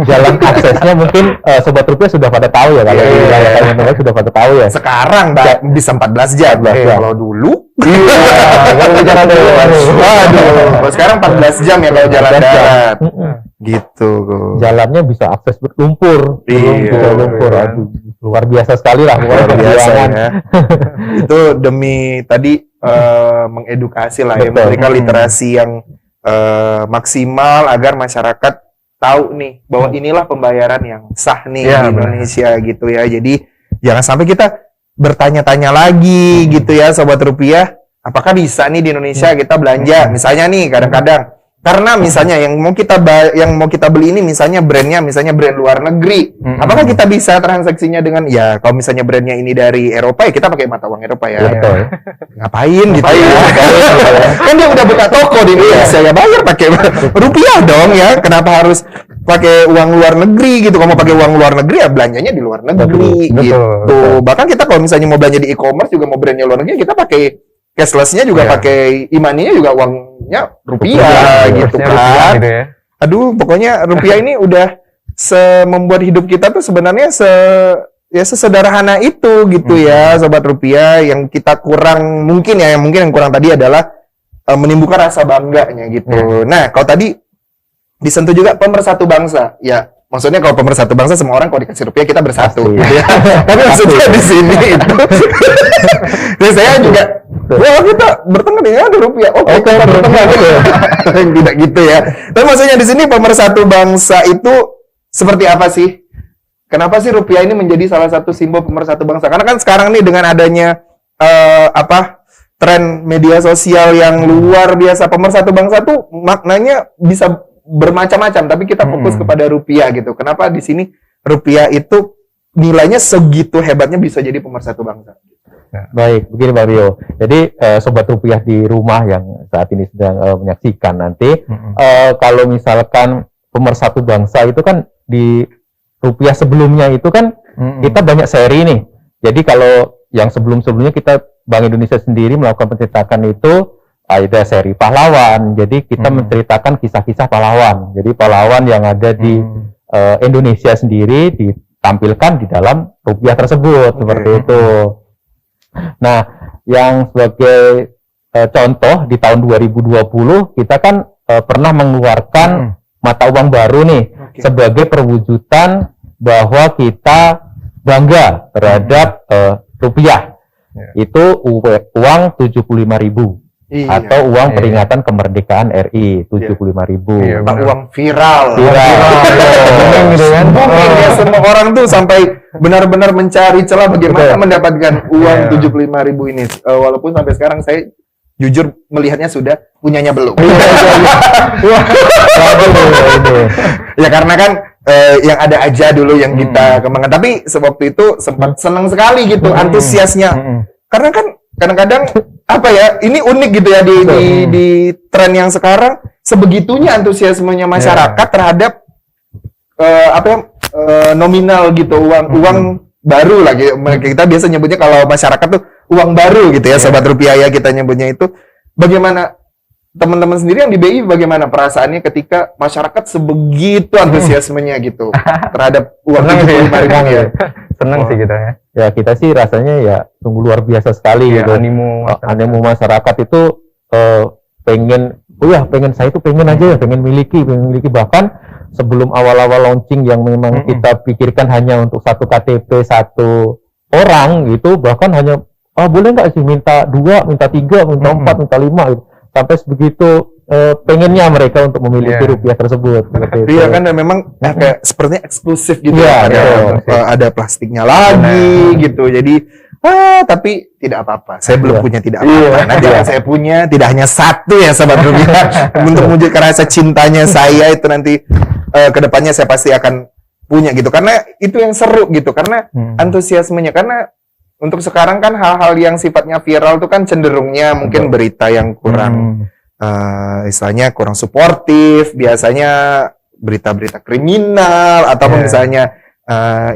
Jalan aksesnya mungkin Sobat Rupiah sudah pada tahu ya, kalau di wilayah Kalimantan sudah pada tahu ya. Sekarang bisa 14 jam. Kalau dulu Kalau bicara dulu. Kalau sekarang 14 jam ya kalau jalan darat. Gitu. Jalannya bisa akses berlumpur, Iya. lumpur. Aduh, luar biasa sekali lah, Luar biasa ya. Itu demi tadi mengedukasi lah ya, memberikan literasi yang maksimal agar masyarakat tahu nih bahwa inilah pembayaran yang sah nih di Indonesia gitu ya. Jadi jangan sampai kita bertanya-tanya lagi gitu ya Sobat Rupiah, apakah bisa nih di Indonesia kita belanja misalnya nih kadang-kadang karena misalnya yang mau kita beli ini misalnya brand luar negeri. Apakah kita bisa transaksinya dengan ya kalau misalnya brandnya ini dari Eropa ya kita pakai mata uang Eropa ya. Betul. Ngapain gitu ya. Kan dia udah buka toko di Indonesia ya bayar pakai rupiah dong ya. Kenapa harus pakai uang luar negeri gitu? Kalau mau pakai uang luar negeri ya belanjanya di luar negeri gitu. Bahkan kita kalau misalnya mau belanja di e-commerce juga mau brandnya luar negeri kita pakai cashless-nya juga pakai e-money-nya juga uangnya rupiah gitu kan. Gitu ya. Aduh, pokoknya rupiah ini udah membuat hidup kita tuh sebenarnya sesederhana itu gitu ya Sobat Rupiah. Yang kita kurang mungkin yang kurang tadi adalah menimbulkan rasa bangganya gitu. Nah, kalau tadi disentuh juga pemersatu bangsa. Ya, maksudnya kalau pemersatu bangsa semua orang kalau dikasih rupiah kita bersatu gitu ya. Tapi maksudnya di sini itu dan saya juga kita bertengkar dengan ada rupiah. Oke, kita bertengkar gitu. Tidak gitu ya. Tapi maksudnya di sini pemersatu bangsa itu seperti apa sih? Kenapa sih rupiah ini menjadi salah satu simbol pemersatu bangsa? Karena kan sekarang nih dengan adanya tren media sosial yang luar biasa, pemersatu bangsa tuh maknanya bisa bermacam-macam, tapi kita fokus kepada rupiah gitu. Kenapa di sini rupiah itu nilainya segitu hebatnya bisa jadi pemersatu bangsa? Baik, begini Bang Rio. Jadi Sobat Rupiah di rumah yang saat ini sedang menyaksikan nanti, kalau misalkan pemersatu bangsa itu kan di rupiah sebelumnya itu kan kita banyak seri nih. Jadi kalau yang sebelum-sebelumnya kita Bank Indonesia sendiri melakukan pencetakan itu ada seri pahlawan. Jadi kita menceritakan kisah-kisah pahlawan. Jadi pahlawan yang ada di Indonesia sendiri ditampilkan di dalam rupiah tersebut seperti itu. Nah, yang sebagai contoh di tahun 2020 kita kan pernah mengeluarkan mata uang baru nih sebagai perwujudan bahwa kita bangga terhadap rupiah. Itu uang 75.000 atau uang peringatan kemerdekaan RI 75.000. Uang viral. Gitu kan. Mungkin ya semua orang tuh sampai benar-benar mencari celah bagaimana mendapatkan uang 75.000 ini. Walaupun sampai sekarang saya jujur melihatnya sudah punyanya belum. Ya karena kan yang ada aja dulu yang kita kembangkan. Tapi sewaktu itu sempat senang sekali gitu antusiasnya. Karena kan kadang-kadang apa ya, ini unik gitu ya di tren yang sekarang sebegitunya antusiasmenya masyarakat terhadap nominal gitu, uang baru lagi. Kita biasa nyebutnya kalau masyarakat tuh uang baru gitu ya, Sobat Rupiah ya kita nyebutnya itu. Bagaimana teman-teman sendiri yang di BI, bagaimana perasaannya ketika masyarakat sebegitu antusiasmenya gitu terhadap uang 75.000 ya? Senang sih kita ya. Ya kita sih rasanya ya sungguh luar biasa sekali gitu. Animo masyarakat itu pengen saya itu pengen aja ya, pengen miliki bahkan sebelum awal-awal launching yang memang kita pikirkan hanya untuk satu KTP satu orang gitu, bahkan hanya boleh nggak sih minta 2, minta 3, minta 4, minta 5 gitu. Sampai sebegitu pengennya mereka untuk memiliki rupiah tersebut. Iya kan, dan memang kayak sepertinya eksklusif gitu. Iya, ada plastiknya lagi gitu. Jadi tapi tidak apa-apa. Saya belum punya tidak apa-apa. Nanti yang saya punya tidak hanya satu ya Sobat Rupiah. Untuk mewujudkan rasa cintanya saya itu nanti kedepannya saya pasti akan punya gitu. Karena itu yang seru gitu. Karena antusiasmenya. Karena untuk sekarang kan hal-hal yang sifatnya viral itu kan cenderungnya mungkin berita yang kurang istilahnya kurang suportif, biasanya berita-berita kriminal ataupun misalnya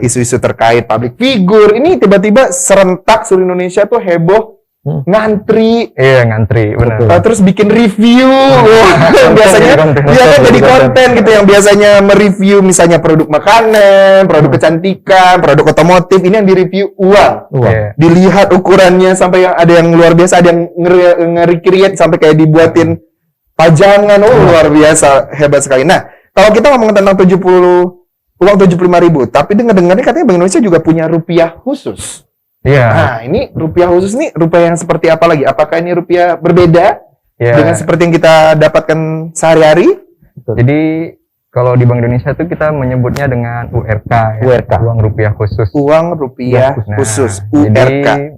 isu-isu terkait public figure. Ini tiba-tiba serentak seluruh Indonesia tuh heboh ngantri. Iya, ngantri, benar. Terus bikin review. Biasanya dia kan jadi konten gitu yang biasanya mereview misalnya produk makanan, produk kecantikan, produk otomotif, ini yang direview uang. Dilihat ukurannya sampai yang ada yang luar biasa, ada yang nge-recreate sampai kayak dibuatin pajangan. Luar biasa, hebat sekali. Nah, kalau kita ngomong tentang uang 75.000, tapi dengar-dengarnya katanya Bank Indonesia juga punya rupiah khusus. Iya. Nah, ini rupiah khusus nih, rupiah yang seperti apa lagi? Apakah ini rupiah berbeda dengan seperti yang kita dapatkan sehari-hari? Jadi kalau di Bank Indonesia itu kita menyebutnya dengan URK, uang rupiah khusus. Uang rupiah khusus, URK. Jadi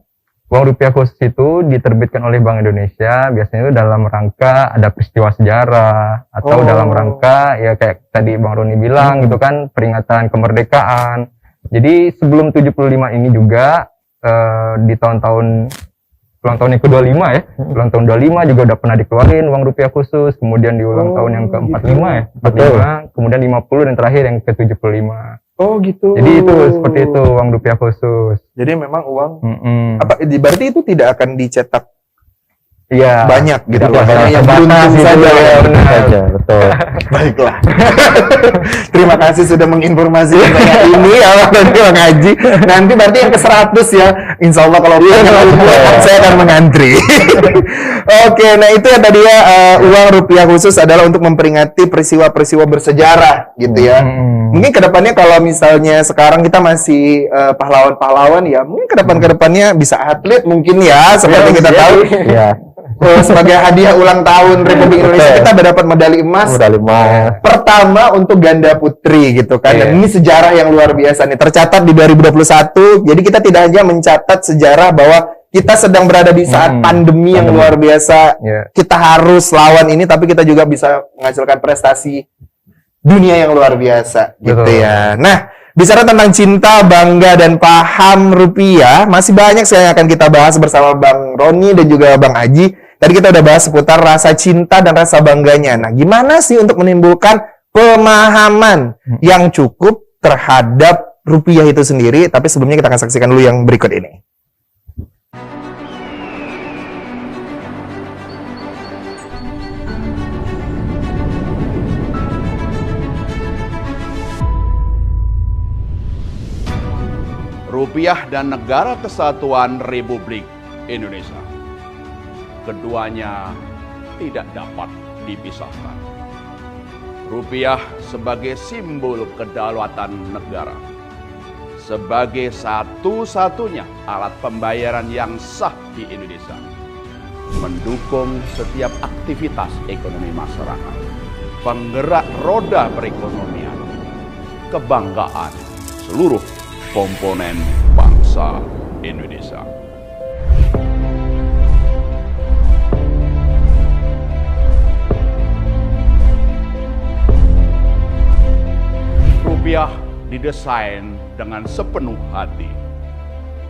uang rupiah khusus itu diterbitkan oleh Bank Indonesia biasanya itu dalam rangka ada peristiwa sejarah atau dalam rangka ya kayak tadi Bang Roni bilang gitu kan, peringatan kemerdekaan. Jadi sebelum 75 ini juga di tahun-tahun ulang tahun yang ke-25 ya. Ulang tahun 25 juga udah pernah dikeluarin uang rupiah khusus, kemudian di ulang tahun yang ke-45 ya. 45, kemudian 50 dan terakhir yang ke-75. Oh gitu. Jadi itu seperti itu uang rupiah khusus. Jadi memang uang berarti itu tidak akan dicetak banyak gitu. Yang beruntung saja ya, saja. Betul. Baiklah. Terima kasih sudah menginformasikan saya ini ya Bang Haji. Nanti berarti yang ke-100 ya. Insya Allah kalau saya akan mengantri. Oke, nah itu ya tadi ya uang rupiah khusus adalah untuk memperingati peristiwa-peristiwa bersejarah gitu ya. Mungkin kedepannya kalau misalnya sekarang kita masih pahlawan-pahlawan ya, mungkin kedepannya bisa atlet mungkin ya, seperti kita tahu. Ya. Sebagai hadiah ulang tahun Republik Indonesia kita dapat medali emas pertama untuk ganda putri gitu kan. Dan ini sejarah yang luar biasa nih, tercatat di 2021. Jadi kita tidak hanya mencatat sejarah bahwa kita sedang berada di saat pandemi yang luar biasa, kita harus lawan ini, tapi kita juga bisa menghasilkan prestasi dunia yang luar biasa gitu ya. Nah, bicara tentang cinta, bangga, dan paham rupiah, masih banyak yang akan kita bahas bersama Bang Roni dan juga Bang Haji. Tadi kita udah bahas seputar rasa cinta dan rasa bangganya. Nah, gimana sih untuk menimbulkan pemahaman yang cukup terhadap rupiah itu sendiri? Tapi sebelumnya kita akan saksikan dulu yang berikut ini. Rupiah dan Negara Kesatuan Republik Indonesia. Keduanya tidak dapat dipisahkan. Rupiah sebagai simbol kedaulatan negara, sebagai satu-satunya alat pembayaran yang sah di Indonesia, mendukung setiap aktivitas ekonomi masyarakat, penggerak roda perekonomian, kebanggaan seluruh komponen bangsa Indonesia. Rupiah didesain dengan sepenuh hati,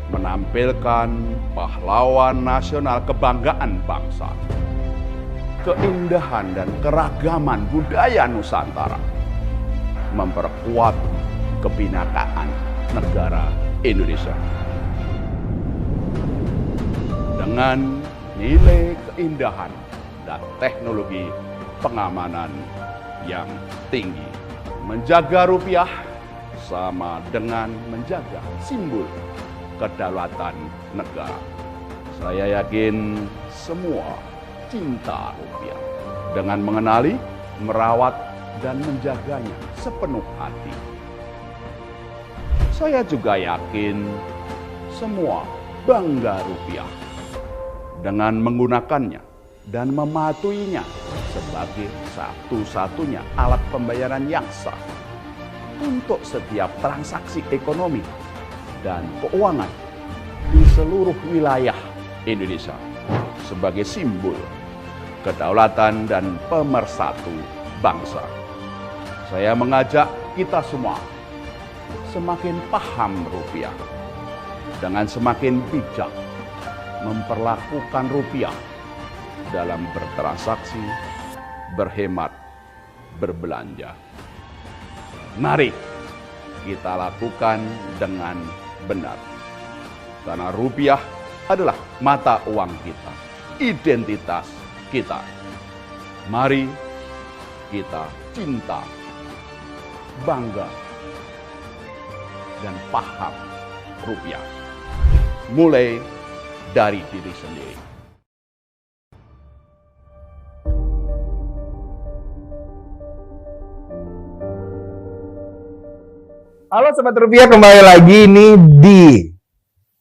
menampilkan pahlawan nasional kebanggaan bangsa, keindahan dan keragaman budaya Nusantara, memperkuat kebinakaan negara Indonesia. Dengan nilai keindahan dan teknologi pengamanan yang tinggi, menjaga rupiah sama dengan menjaga simbol kedaulatan negara. Saya yakin semua cinta rupiah dengan mengenali, merawat, dan menjaganya sepenuh hati. Saya juga yakin semua bangga rupiah dengan menggunakannya dan mematuhinya sebagai satu-satunya alat pembayaran yang sah untuk setiap transaksi ekonomi dan keuangan di seluruh wilayah Indonesia sebagai simbol kedaulatan dan pemersatu bangsa. Saya mengajak kita semua semakin paham rupiah dengan semakin bijak memperlakukan rupiah dalam bertransaksi, berhemat, berbelanja. Mari kita lakukan dengan benar. Karena rupiah adalah mata uang kita, identitas kita. Mari kita cinta, bangga, dan paham rupiah. Mulai dari diri sendiri. Halo Sobat Rupiah, kembali lagi nih di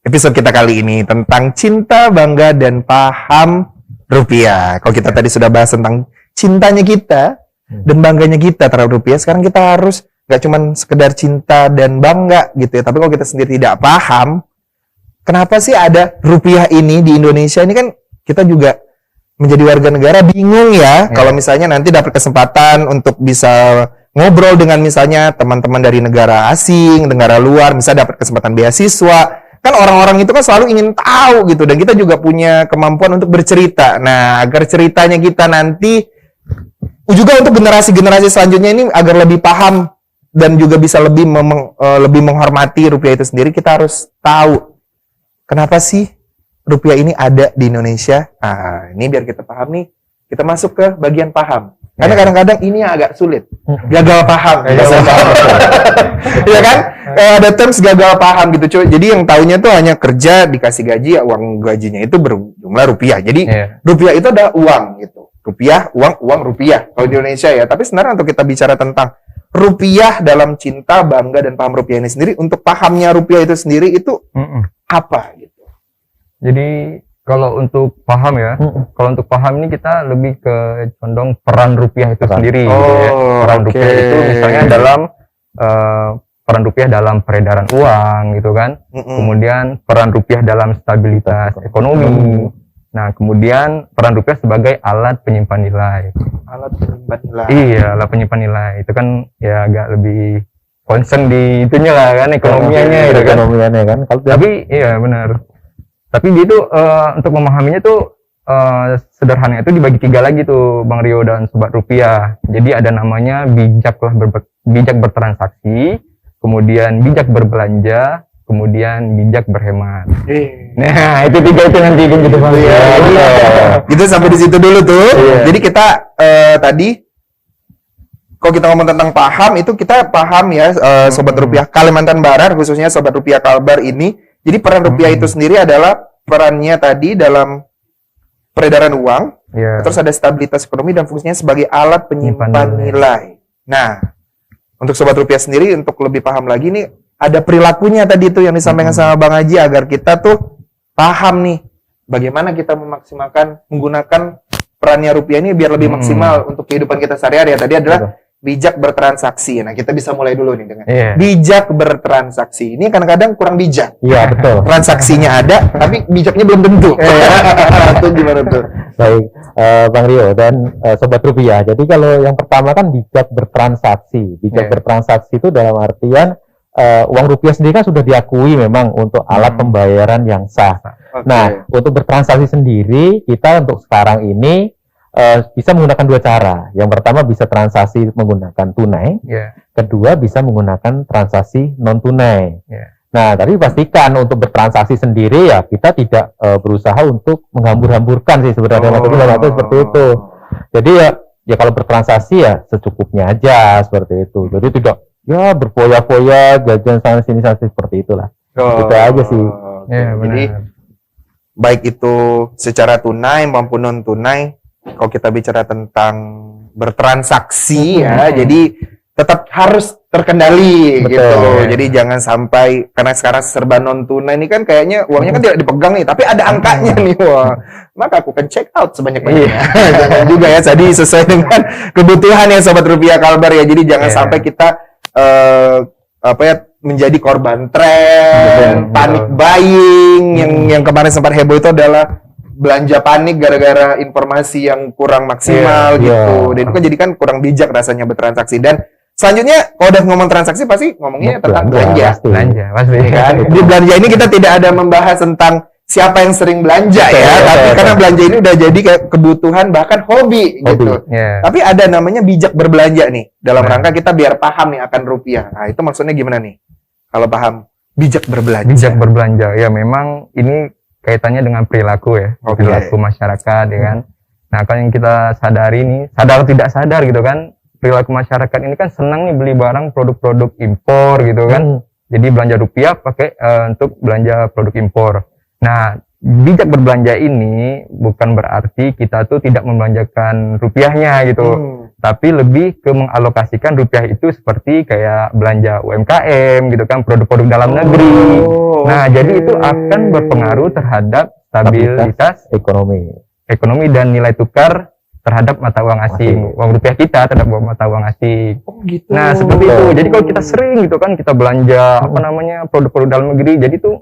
episode kita kali ini tentang cinta, bangga, dan paham rupiah. Kalau kita tadi sudah bahas tentang cintanya kita dan bangganya kita terhadap rupiah, sekarang kita harus gak cuma sekedar cinta dan bangga gitu ya, tapi kalau kita sendiri tidak paham, kenapa sih ada rupiah ini di Indonesia? Ini kan kita juga menjadi warga negara bingung ya. Kalau misalnya nanti dapat kesempatan untuk bisa ngobrol dengan misalnya teman-teman dari negara asing, negara luar, misalnya dapat kesempatan beasiswa, kan orang-orang itu kan selalu ingin tahu gitu, dan kita juga punya kemampuan untuk bercerita. Nah, agar ceritanya kita nanti juga untuk generasi-generasi selanjutnya ini agar lebih paham dan juga bisa lebih menghormati rupiah itu sendiri, kita harus tahu kenapa sih rupiah ini ada di Indonesia. Nah, ini biar kita paham nih, kita masuk ke bagian paham. Karena kadang-kadang ini yang agak sulit. Gagal paham. Iya kan? Ada terms gagal paham gitu, cuy. Jadi yang taunya tuh hanya kerja, dikasih gaji, ya uang gajinya itu berjumlah rupiah. Jadi rupiah itu adalah uang gitu. Rupiah, uang rupiah. Kalau di Indonesia ya. Tapi sebenarnya untuk kita bicara tentang rupiah dalam cinta, bangga, dan paham rupiah ini sendiri, untuk pahamnya rupiah itu sendiri itu apa gitu? Jadi kalau untuk paham ya, kalau untuk paham ini kita lebih ke condong peran rupiah itu sendiri. Gitu ya. Peran rupiah itu misalnya dalam peran rupiah dalam peredaran uang gitu kan. Kemudian peran rupiah dalam stabilitas ekonomi. Nah, kemudian peran rupiah sebagai alat penyimpan nilai. Alat penyimpan nilai. Iya, alat penyimpan nilai. Itu kan ya agak lebih concern di itunya lah kan, ekonomianya gitu kan. Ekonomianya kan. Tapi iya benar. Tapi dia tuh untuk memahaminya tuh sederhana itu dibagi 3 lagi tuh Bang Rio dan Sobat Rupiah. Jadi ada namanya bijak bertransaksi, kemudian bijak berbelanja, kemudian bijak berhemat. Nah, itu 3 itu nanti gitu Bang. Itu sampai di situ dulu tuh. Jadi kita tadi kalau kita ngomong tentang paham, itu kita paham ya Sobat Rupiah Kalimantan Barat, khususnya Sobat Rupiah Kalbar ini. Jadi peran rupiah itu sendiri adalah perannya tadi dalam peredaran uang, terus ada stabilitas ekonomi dan fungsinya sebagai alat penyimpan nilai. Nah, untuk Sobat Rupiah sendiri, untuk lebih paham lagi nih, ada perilakunya tadi itu yang disampaikan sama Bang Haji, agar kita tuh paham nih, bagaimana kita memaksimalkan, menggunakan perannya rupiah ini biar lebih maksimal untuk kehidupan kita sehari-hari. Tadi adalah bijak bertransaksi. Nah, kita bisa mulai dulu nih dengan bijak bertransaksi. Ini kadang-kadang kurang bijak. Iya, betul. Transaksinya ada, tapi bijaknya belum tentu. Itu gimana tuh? Baik, Bang Rio dan Sobat Rupiah. Jadi kalau yang pertama kan bijak bertransaksi. Bijak bertransaksi itu dalam artian uang rupiah sendiri kan sudah diakui memang untuk alat pembayaran yang sah. Nah, untuk bertransaksi sendiri, kita untuk sekarang ini bisa menggunakan 2 cara. Yang pertama bisa transaksi menggunakan tunai, kedua bisa menggunakan transaksi non tunai. Nah, tapi pastikan untuk bertransaksi sendiri ya kita tidak berusaha untuk menghambur-hamburkan sih sebenarnya, tapi seperti itu. Jadi ya kalau bertransaksi ya secukupnya aja seperti itu. Jadi tidak ya berfoya-foya jajan sana sini seperti itulah. Itu aja sih. Jadi baik itu secara tunai maupun non tunai. Kalau kita bicara tentang bertransaksi ya, jadi tetap harus terkendali Betul. gitu. Ya. Jadi jangan sampai karena sekarang serba non tunai ini kan kayaknya uangnya kan tidak dipegang nih, tapi ada angkanya nih. Wah, maka aku kan check out sebanyak-banyaknya. Jangan juga ya, jadi sesuai dengan kebutuhan ya sobat rupiah Kalbar ya. Jadi jangan Iya. sampai kita apa ya menjadi korban tren, Betul, panik buying yang kemarin sempat heboh itu adalah belanja panik gara-gara informasi yang kurang maksimal Iya, gitu. iya. Dan itu kan jadi kan kurang bijak rasanya bertransaksi. Dan selanjutnya kalau udah ngomong transaksi pasti ngomongnya tentang belanja. pasti. Belanja, pasti. Kan? Di belanja ini kita tidak ada membahas tentang siapa yang sering belanja Betul, ya, betul, tapi betul. karena belanja ini udah jadi kayak kebutuhan bahkan hobi. gitu. Ya. Tapi ada namanya bijak berbelanja nih dalam Nah. rangka kita biar paham nih akan rupiah. Nah, itu maksudnya gimana nih? Kalau paham bijak berbelanja. Bijak berbelanja, ya memang ini kaitannya dengan perilaku ya, Oke. perilaku masyarakat ya kan. Nah, kalau yang kita sadari nih, sadar atau tidak sadar gitu kan, perilaku masyarakat ini kan senang nih beli barang produk-produk impor gitu kan. Jadi belanja rupiah pakai untuk belanja produk impor. Nah, bijak berbelanja ini bukan berarti kita tuh tidak membelanjakan rupiahnya gitu, tapi lebih ke mengalokasikan rupiah itu seperti kayak belanja UMKM gitu kan, produk-produk dalam negeri. Nah, oke. jadi itu akan berpengaruh terhadap stabilitas ekonomi dan nilai tukar terhadap mata uang asing, uang rupiah kita terhadap mata uang asing. Oh, gitu. Nah, seperti itu. Jadi kalau kita sering gitu kan kita belanja apa namanya produk-produk dalam negeri, jadi tuh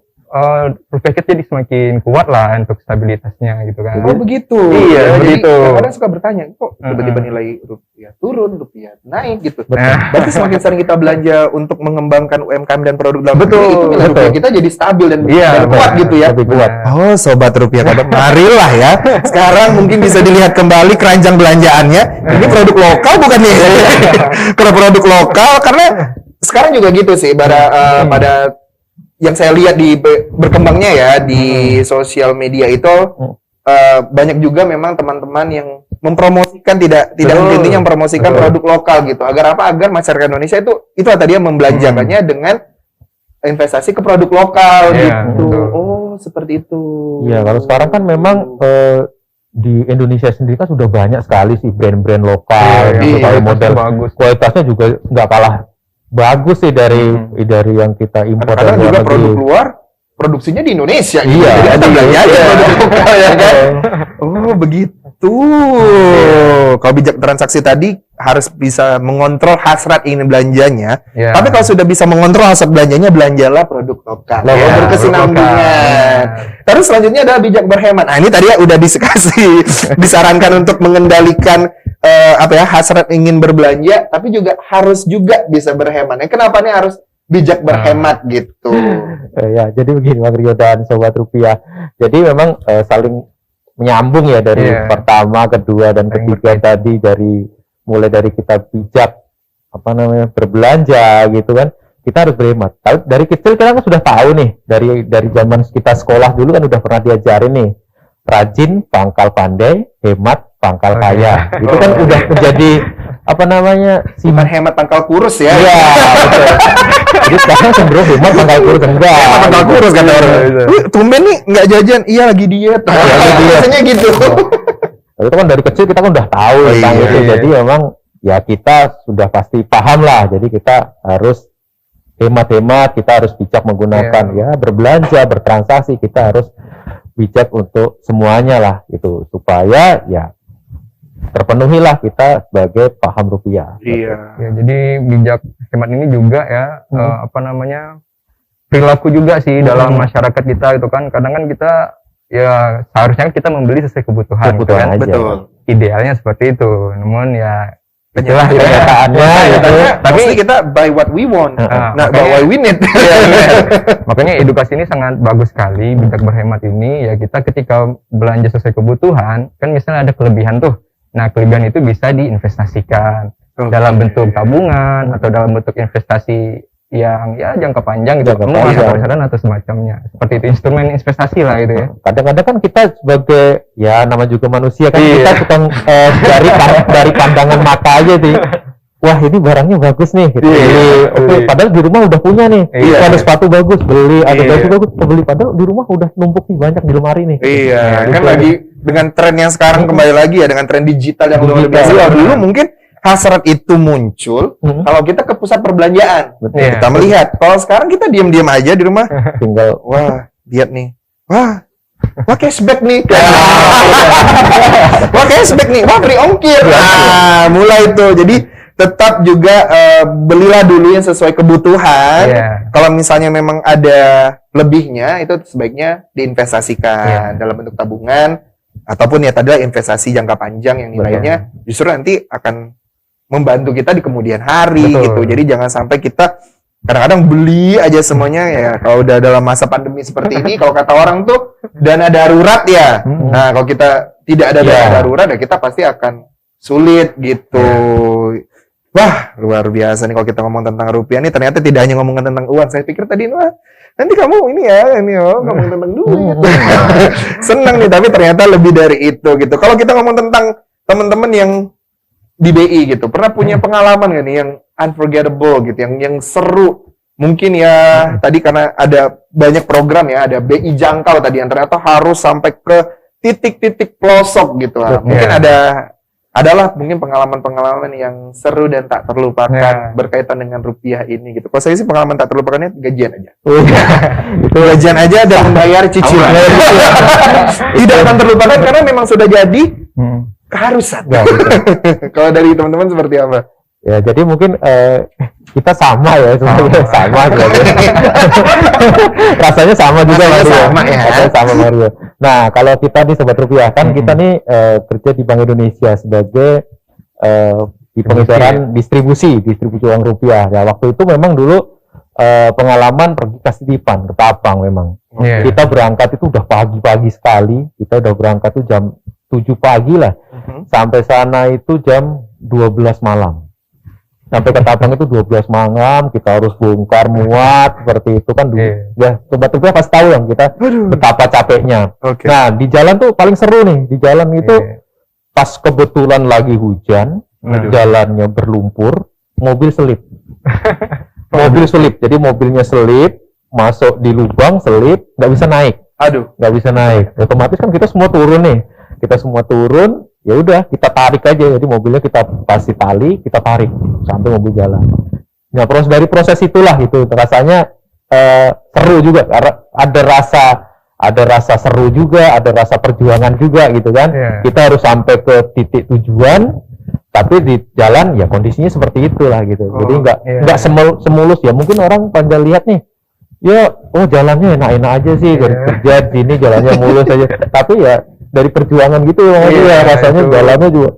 rupiah kita jadi semakin kuat lah untuk stabilitasnya gitu kan. Oh begitu. Iya, Jadi begitu. kadang suka bertanya, kok tiba-tiba nilai rupiah turun, rupiah naik gitu. Nah, Berarti semakin sering kita belanja untuk mengembangkan UMKM dan produk dalam negeri, Betul, itu nilai betul. rupiah kita jadi stabil dan, Iya, dan kuat benar. gitu ya. Lebih kuat. Oh, sobat rupiah Kalbar, marilah ya. Sekarang mungkin bisa dilihat kembali keranjang belanjaannya. Ini produk lokal bukan nih? Kalau produk lokal karena sekarang juga gitu sih pada yang saya lihat di berkembangnya ya di sosial media itu banyak juga memang teman-teman yang mempromosikan tidak Betul. intinya mempromosikan Betul. produk lokal gitu agar agar masyarakat Indonesia itu tadi ya membelanjakannya dengan investasi ke produk lokal Iya, gitu. betul. Oh, seperti itu. Iya, kalau sekarang kan memang di Indonesia sendiri kan sudah banyak sekali sih brand-brand lokal, Iya, yang iya, model bagus. kualitasnya juga nggak kalah bagus sih dari yang kita impor kadang dari juga luar negeri. produk luar produksinya di Indonesia gitu. Iya, Jadi kita belanja aja iya. produk lokal ya kan. Oh, begitu. Kalau bijak transaksi tadi harus bisa mengontrol hasrat ingin belanjanya. Ya. Tapi kalau sudah bisa mengontrol hasrat belanjanya, belanjalah produk lokal. Lokal, Ya, berkesinambungan. Terus selanjutnya adalah bijak berhemat. Nah, ini tadi ya udah disarankan untuk mengendalikan hasrat ingin berbelanja, tapi juga harus juga bisa berhemat. Nah, kenapa nih harus bijak berhemat gitu? Ya, jadi begini Bang Rio dan Sobat Rupiah. Jadi memang saling menyambung ya dari Iya. pertama, kedua, dan Saling ketiga tadi mulai dari kita bijak berbelanja gitu kan. Kita harus berhemat. Dari kecil kita kan sudah tahu nih, dari zaman kita sekolah dulu kan udah pernah diajarin nih, rajin pangkal pandai, hemat pangkal kaya. Itu kan udah menjadi Bukan hemat pangkal kurus ya. Iya, betul. Jadi sekarang cenderung hemat pangkal kurus enggak. Hemat pangkal kurus kata orang. Iya. Wih, tumben nih nggak jajan. Iya, lagi diet. Biasanya gitu. Itu kan dari kecil kita kan udah tahu Oh, tentang iya, itu. iya. Jadi memang ya kita sudah pasti paham lah. Jadi kita harus hemat-hemat, kita harus bijak menggunakan ya berbelanja, bertransaksi, kita harus bijak untuk semuanya lah gitu supaya ya terpenuhilah kita sebagai paham rupiah. Iya. Ya, jadi bijak hemat ini juga ya perilaku juga sih dalam masyarakat kita itu kan. Kadang kan kita ya seharusnya kita membeli sesuai kebutuhan, gitu Kebutuhan kan. aja. Betul. Idealnya seperti itu. Namun ya itulah Kenyataannya, kenyataannya gitu. Tapi Tapi kita buy what we want. Nah, Nah, buy makanya- what we need. makanya edukasi ini sangat bagus sekali. Bijak berhemat ini ya kita ketika belanja sesuai kebutuhan kan misalnya ada kelebihan tuh. Nah, kelebihan itu bisa diinvestasikan dalam bentuk tabungan atau dalam bentuk investasi yang ya jangka panjang gitu, Jangka emas panjang. atau reksadana atau semacamnya. Seperti itu instrumen investasi lah itu ya. Kadang-kadang kan kita sebagai ya nama juga manusia kan Iya. kita suka dari pandangan mata aja sih. Wah, ini barangnya bagus nih gitu. Iya, Beli. Oke, beli. padahal di rumah udah punya nih. Iya. Ada sepatu bagus beli, ada Iya. baju bagus beli, padahal di rumah udah numpuk nih banyak di lemari nih. Iya, Nah, kan itu. lagi dengan tren yang sekarang kembali lagi ya dengan tren digital yang luar Digital. biasa. Dulu mungkin hasrat itu muncul kalau kita ke pusat perbelanjaan. Betul. Kita melihat. Kalau sekarang kita diam-diam aja di rumah. Tinggal Wah, lihat nih. Wah cashback nih. Wah cashback nih. Wah free ongkir. Nah, mulai tuh. Jadi tetap juga belilah dulu yang sesuai kebutuhan. Kalau misalnya memang ada lebihnya, itu sebaiknya diinvestasikan dalam bentuk tabungan ataupun ya tadi investasi jangka panjang yang nilainya justru nanti akan membantu kita di kemudian hari gitu. Jadi jangan sampai kita kadang-kadang beli aja semuanya ya. Kalau udah dalam masa pandemi seperti ini, kalau kata orang tuh dana darurat ya. Nah, kalau kita tidak ada dana darurat ya kita pasti akan sulit gitu. Wah, luar biasa nih kalau kita ngomong tentang rupiah nih, ternyata tidak hanya ngomongin tentang uang. Saya pikir tadi, wah, nanti kamu ngomong tentang duit. Senang nih, tapi ternyata lebih dari itu gitu. Kalau kita ngomong tentang teman-teman yang di BI gitu, pernah punya pengalaman gak nih yang unforgettable gitu, yang seru? Mungkin ya tadi karena ada banyak program ya, ada BI jangkau tadi yang ternyata harus sampai ke titik-titik pelosok gitu lah. Mungkin adalah mungkin pengalaman-pengalaman yang seru dan tak terlupakan berkaitan dengan rupiah ini gitu. Kalau saya sih pengalaman tak terlupakannya gajian aja. Itu gajian aja dan membayar cicilan. Tidak akan terlupakan karena memang sudah jadi keharusan. Kalau dari teman-teman seperti apa? ya, jadi mungkin kita sama ya sebenarnya sama gitu. Rasanya sama juga Mario. Sama ya. Rasanya sama Mario. Nah, kalau kita nih Sobat Rupiah kan kita nih kerja di Bank Indonesia sebagai di pengeluaran distribusi uang rupiah. Ya, waktu itu memang dulu pengalaman pergi ke Titipan, ke Tapang memang. Kita berangkat itu udah pagi-pagi sekali. Kita udah berangkat tuh jam 7 pagi lah. Sampai sana itu jam 12 malam. Sampai ke Tapang itu 12 malam, kita harus bongkar muat seperti itu kan dulu. Ya, Sobat Rupiah pasti tahu yang kita betapa capeknya. Nah, di jalan tuh paling seru nih. Di jalan itu pas kebetulan lagi hujan, jalannya berlumpur, mobil selip. Mobil selip. Jadi mobilnya selip, masuk di lubang selip, nggak bisa naik. Nggak bisa naik. Otomatis kan kita semua turun nih. Kita semua turun. Ya udah kita tarik aja, jadi mobilnya kita kasih tali, kita tarik sampai mobil jalan. Nah, dari proses itulah itu rasanya seru juga karena ada rasa seru juga, ada rasa perjuangan juga gitu kan. Kita harus sampai ke titik tujuan, tapi di jalan ya kondisinya seperti itulah gitu. Jadi nggak semulus ya. Mungkin orang pada lihat nih, ya jalannya enak-enak aja sih dari kerja sini jalannya mulus aja. Tapi ya dari perjuangan gitu ya rasanya itu. Jalannya juga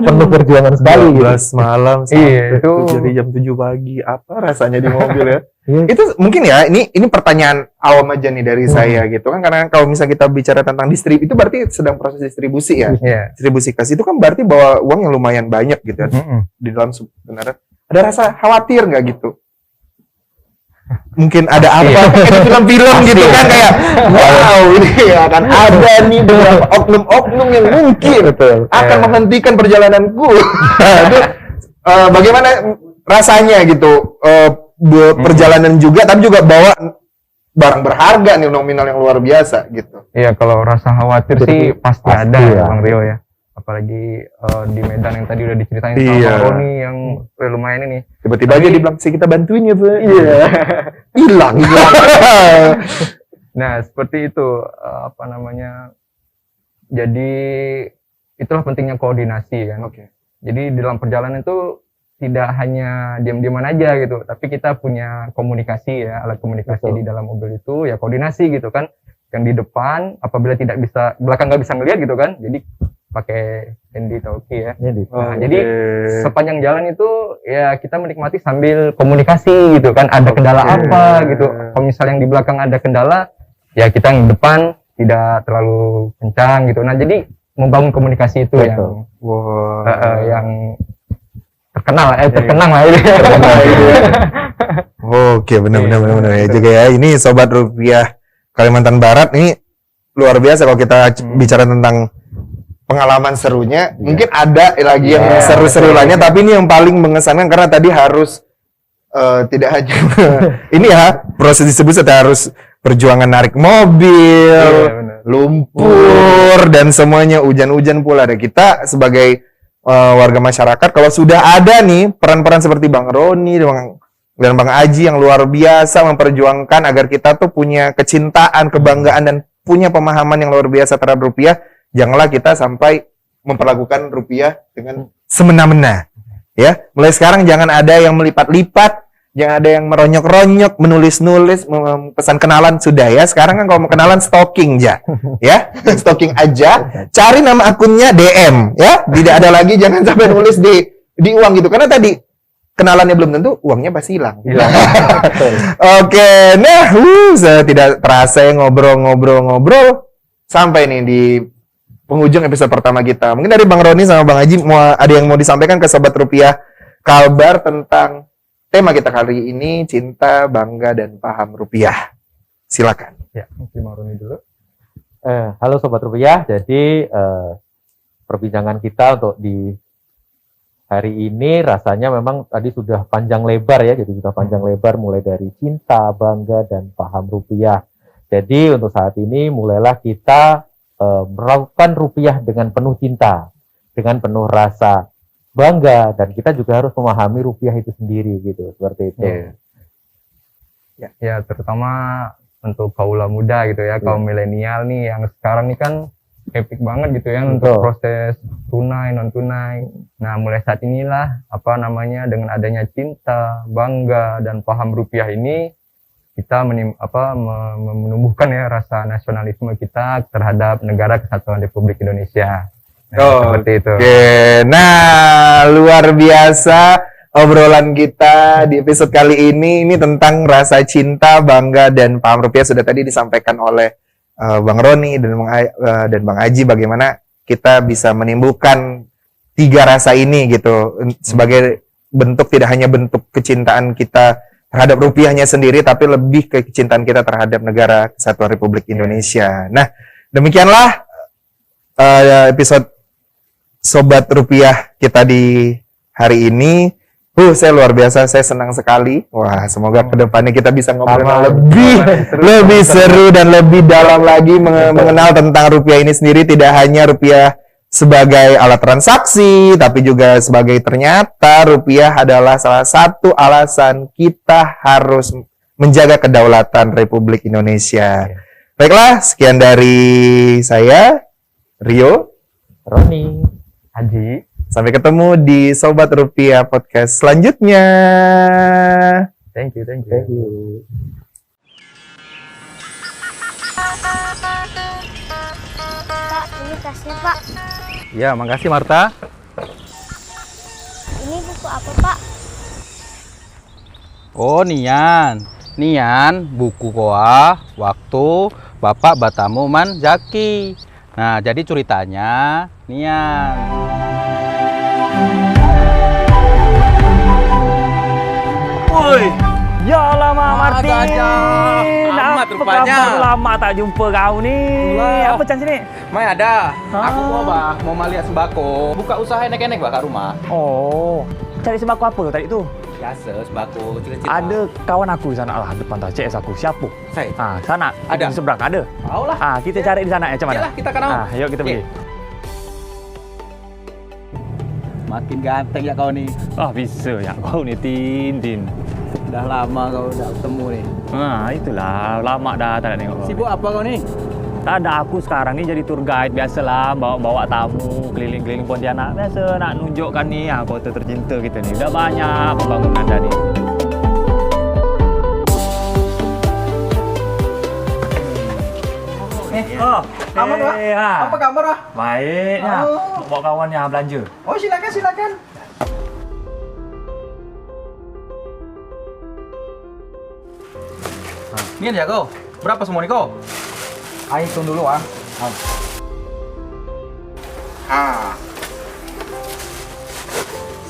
penuh perjuangan sekali 12 gitu. malam sampai jadi jam 7 pagi apa rasanya di mobil ya. Itu mungkin ya ini pertanyaan awam aja nih dari saya gitu kan, karena kalau misalnya kita bicara tentang distribusi itu berarti sedang proses distribusi ya. Distribusi kas itu kan berarti bawa uang yang lumayan banyak gitu ya. Di dalam sebenarnya ada rasa khawatir nggak gitu? Mungkin ada apa kayak film-film gitu kan, kayak wow ini akan ada nih beberapa oknum-oknum yang mungkin akan menghentikan perjalananku. Itu bagaimana rasanya gitu perjalanan juga, tapi juga bawa barang berharga nih, nominal yang luar biasa gitu. Iya, kalau rasa khawatir sih pasti ada ya Bang Rio ya. Apalagi di Medan yang tadi udah diceritain sama Bang Roni yang lumayan ini. Tiba-tiba aja dibilang sih kita bantuin ya, Pak. Hilang. Nah, seperti itu jadi itulah pentingnya koordinasi kan. Jadi di dalam perjalanan itu tidak hanya diam-diaman aja gitu, tapi kita punya komunikasi ya, alat komunikasi di dalam mobil itu ya koordinasi gitu kan. Yang di depan apabila tidak bisa, belakang nggak bisa ngelihat gitu kan, jadi pakai handy talkie ya. Jadi sepanjang jalan itu ya kita menikmati sambil komunikasi gitu kan. Ada kendala apa gitu. Kalau misalnya yang di belakang ada kendala, ya kita yang depan tidak terlalu kencang gitu. Nah, jadi membangun komunikasi itu yang yang terkenang lah ini. Oke, benar ya juga ya. Ini Sobat Rupiah Kalimantan Barat ini luar biasa kalau kita bicara tentang pengalaman serunya. Mungkin ada lagi yang seru-seru lainnya, tapi ini yang paling mengesankan karena tadi harus tidak hanya ini ya proses distribusi, harus perjuangan narik mobil, lumpur dan semuanya, hujan-hujan pula. Dan kita sebagai warga masyarakat kalau sudah ada nih peran-peran seperti Bang Roni dan Bang Aji yang luar biasa memperjuangkan agar kita tuh punya kecintaan, kebanggaan dan punya pemahaman yang luar biasa terhadap rupiah, janganlah kita sampai memperlakukan rupiah dengan semena-mena. Ya, mulai sekarang jangan ada yang melipat-lipat, jangan ada yang meronyok-ronyok, menulis-nulis, pesan kenalan sudah ya. Sekarang kan kalau mau kenalan stalking ya, stalking aja. Cari nama akunnya DM ya. Tidak ada lagi, jangan sampai nulis di uang gitu. Karena tadi kenalannya belum tentu, uangnya pasti hilang. Oke, nah, saya tidak terasa ngobrol-ngobrol sampai nih di penghujung episode pertama kita. Mungkin dari Bang Roni sama Bang Haji ada yang mau disampaikan ke Sobat Rupiah Kalbar tentang tema kita kali ini, cinta, bangga, dan paham rupiah. Silakan. Ya, mungkin Bang Roni dulu. Halo Sobat Rupiah, jadi perbincangan kita untuk di hari ini rasanya memang tadi sudah panjang lebar ya, jadi sudah panjang lebar mulai dari cinta, bangga, dan paham rupiah. Jadi untuk saat ini mulailah kita melakukan rupiah dengan penuh cinta, dengan penuh rasa bangga, dan kita juga harus memahami rupiah itu sendiri gitu, seperti itu. Ya, terutama untuk kaula muda gitu ya, kaum milenial nih yang sekarang nih kan epic banget gitu ya untuk proses tunai non tunai. Nah, mulai saat inilah dengan adanya cinta, bangga, dan paham rupiah ini kita menumbuhkan ya rasa nasionalisme kita terhadap negara kesatuan Republik Indonesia. Seperti itu. Oke, nah luar biasa obrolan kita di episode kali ini tentang rasa cinta, bangga, dan paham rupiah sudah tadi disampaikan oleh Bang Roni dan Bang Aji bagaimana kita bisa menimbulkan 3 rasa ini gitu sebagai bentuk, tidak hanya bentuk kecintaan kita terhadap rupiahnya sendiri, tapi lebih ke kecintaan kita terhadap negara kesatuan Republik Indonesia. Nah, demikianlah episode Sobat Rupiah kita di hari ini. Saya luar biasa, saya senang sekali. Wah, semoga kedepannya kita bisa ngobrol lebih seru dan lebih dalam lagi mengenal tentang rupiah ini sendiri. Tidak hanya rupiah sebagai alat transaksi, tapi juga sebagai ternyata rupiah adalah salah satu alasan kita harus menjaga kedaulatan Republik Indonesia. Baiklah, sekian dari saya, Rio, Roni, Haji. Sampai ketemu di Sobat Rupiah Podcast selanjutnya. Thank you. thank you. Pak, ini tasnya Pak. Ya, makasih Marta. Ini buku apa Pak? Oh, Nian, buku koa waktu Bapak Batamu Man Jaki. Nah, jadi ceritanya Nian. Woi, ya lama Martin. Amat Apa rupanya. kabar? Lama tak jumpa kau nih. Lah. Apa can sini? Mai ada. Ah. Aku mau lihat sembako. Buka usaha enek-enek kat rumah. Oh, cari sembako apa tadi tu? Biasa sembako kecil-kecil. Ada kawan aku di sana lah depan tak CS aku. Siapa? Saya. Sana. Ada? Di seberang ada. Tahu lah. Kita cari di sana ya, macam mana? Yalah, kita kenal. Yuk kita pergi. Makin ganteng ya kau nih. Bisa ya kau ni Tin. Dah lama kau dah ketemu nih. Itulah lama dah tak nak tengok kau. Sibuk apa kau nih? Tak ada, aku sekarang ni jadi tour guide biasalah, bawa tamu keliling-keliling Pontianak. Biasa nak nunjukkan ni kota tercinta kita ni. Dah banyak pembangunan dah ni. Aman, Pak? Apa kabar, Pak? Baik, bawa kawan yang belanja. Oh, silakan. Ini ya kau. Berapa semua nih kau? Ayo hitung dulu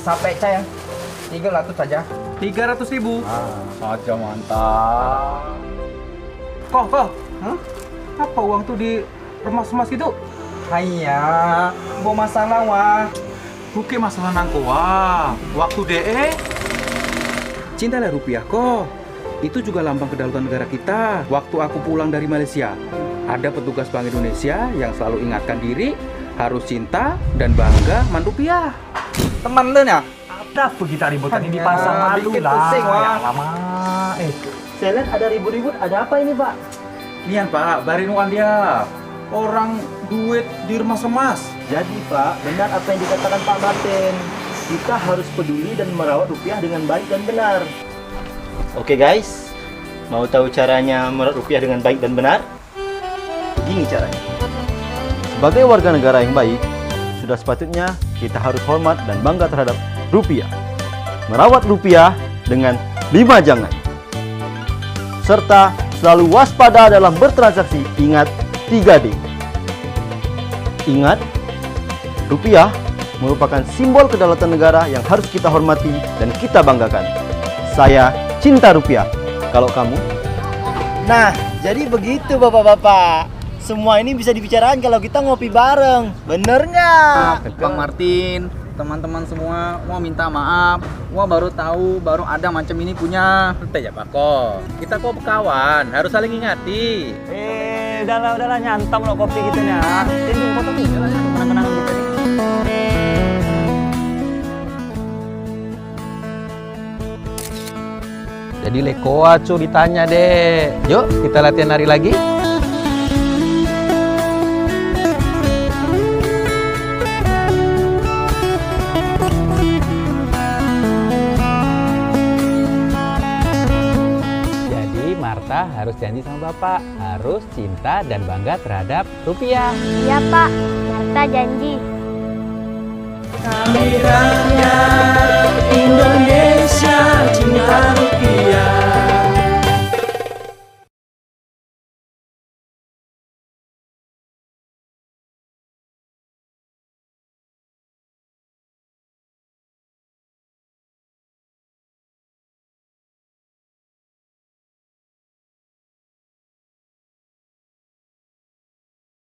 Sampai ya. 300 saja. 300.000. Saja mantap. Kok? Apa uang tuh di remas-remas gitu? Hanya mau masalah Bukan masalah nangko wah. Waktu DE Cintalah rupiah kok. Itu juga lambang kedaulatan negara kita. Waktu aku pulang dari Malaysia, ada petugas Bank Indonesia yang selalu ingatkan diri harus cinta dan bangga man rupiah. Teman lu ya? Ada begitu ributan ini pasang malu bikin lah. pusing, Wak. Ya lama. Saya lihat ada ribut-ribut, ada apa ini Pak? Nian Pak, barin uang dia. Orang duit diremas-remas. Jadi Pak, benar apa yang dikatakan Pak Martin. Kita harus peduli dan merawat rupiah dengan baik dan benar. Oke guys, mau tahu caranya merawat rupiah dengan baik dan benar? Begini caranya. Sebagai warga negara yang baik, sudah sepatutnya kita harus hormat dan bangga terhadap rupiah. Merawat rupiah dengan 5 jangan. Serta selalu waspada dalam bertransaksi. Ingat 3D. Ingat, rupiah merupakan simbol kedaulatan negara yang harus kita hormati dan kita banggakan. Saya cinta rupiah. Kalau kamu? Nah, jadi begitu Bapak-bapak. Semua ini bisa dibicarakan kalau kita ngopi bareng. Bener nggak? Bang Martin, teman-teman semua, mau minta maaf. Wah baru tahu, baru ada macam ini punya. Santai ya Pak Ko. Kita kok kawan, harus saling ingati. Udahlah nyantam lo kopi gitu ya. Ini foto nih, kenang-kenangan gitu. Jadi lekoa cu ditanya deh. Yuk kita latihan nari lagi. Jadi Marta harus janji sama Bapak, harus cinta dan bangga terhadap rupiah. Iya Pak, Marta janji. Kami rakyat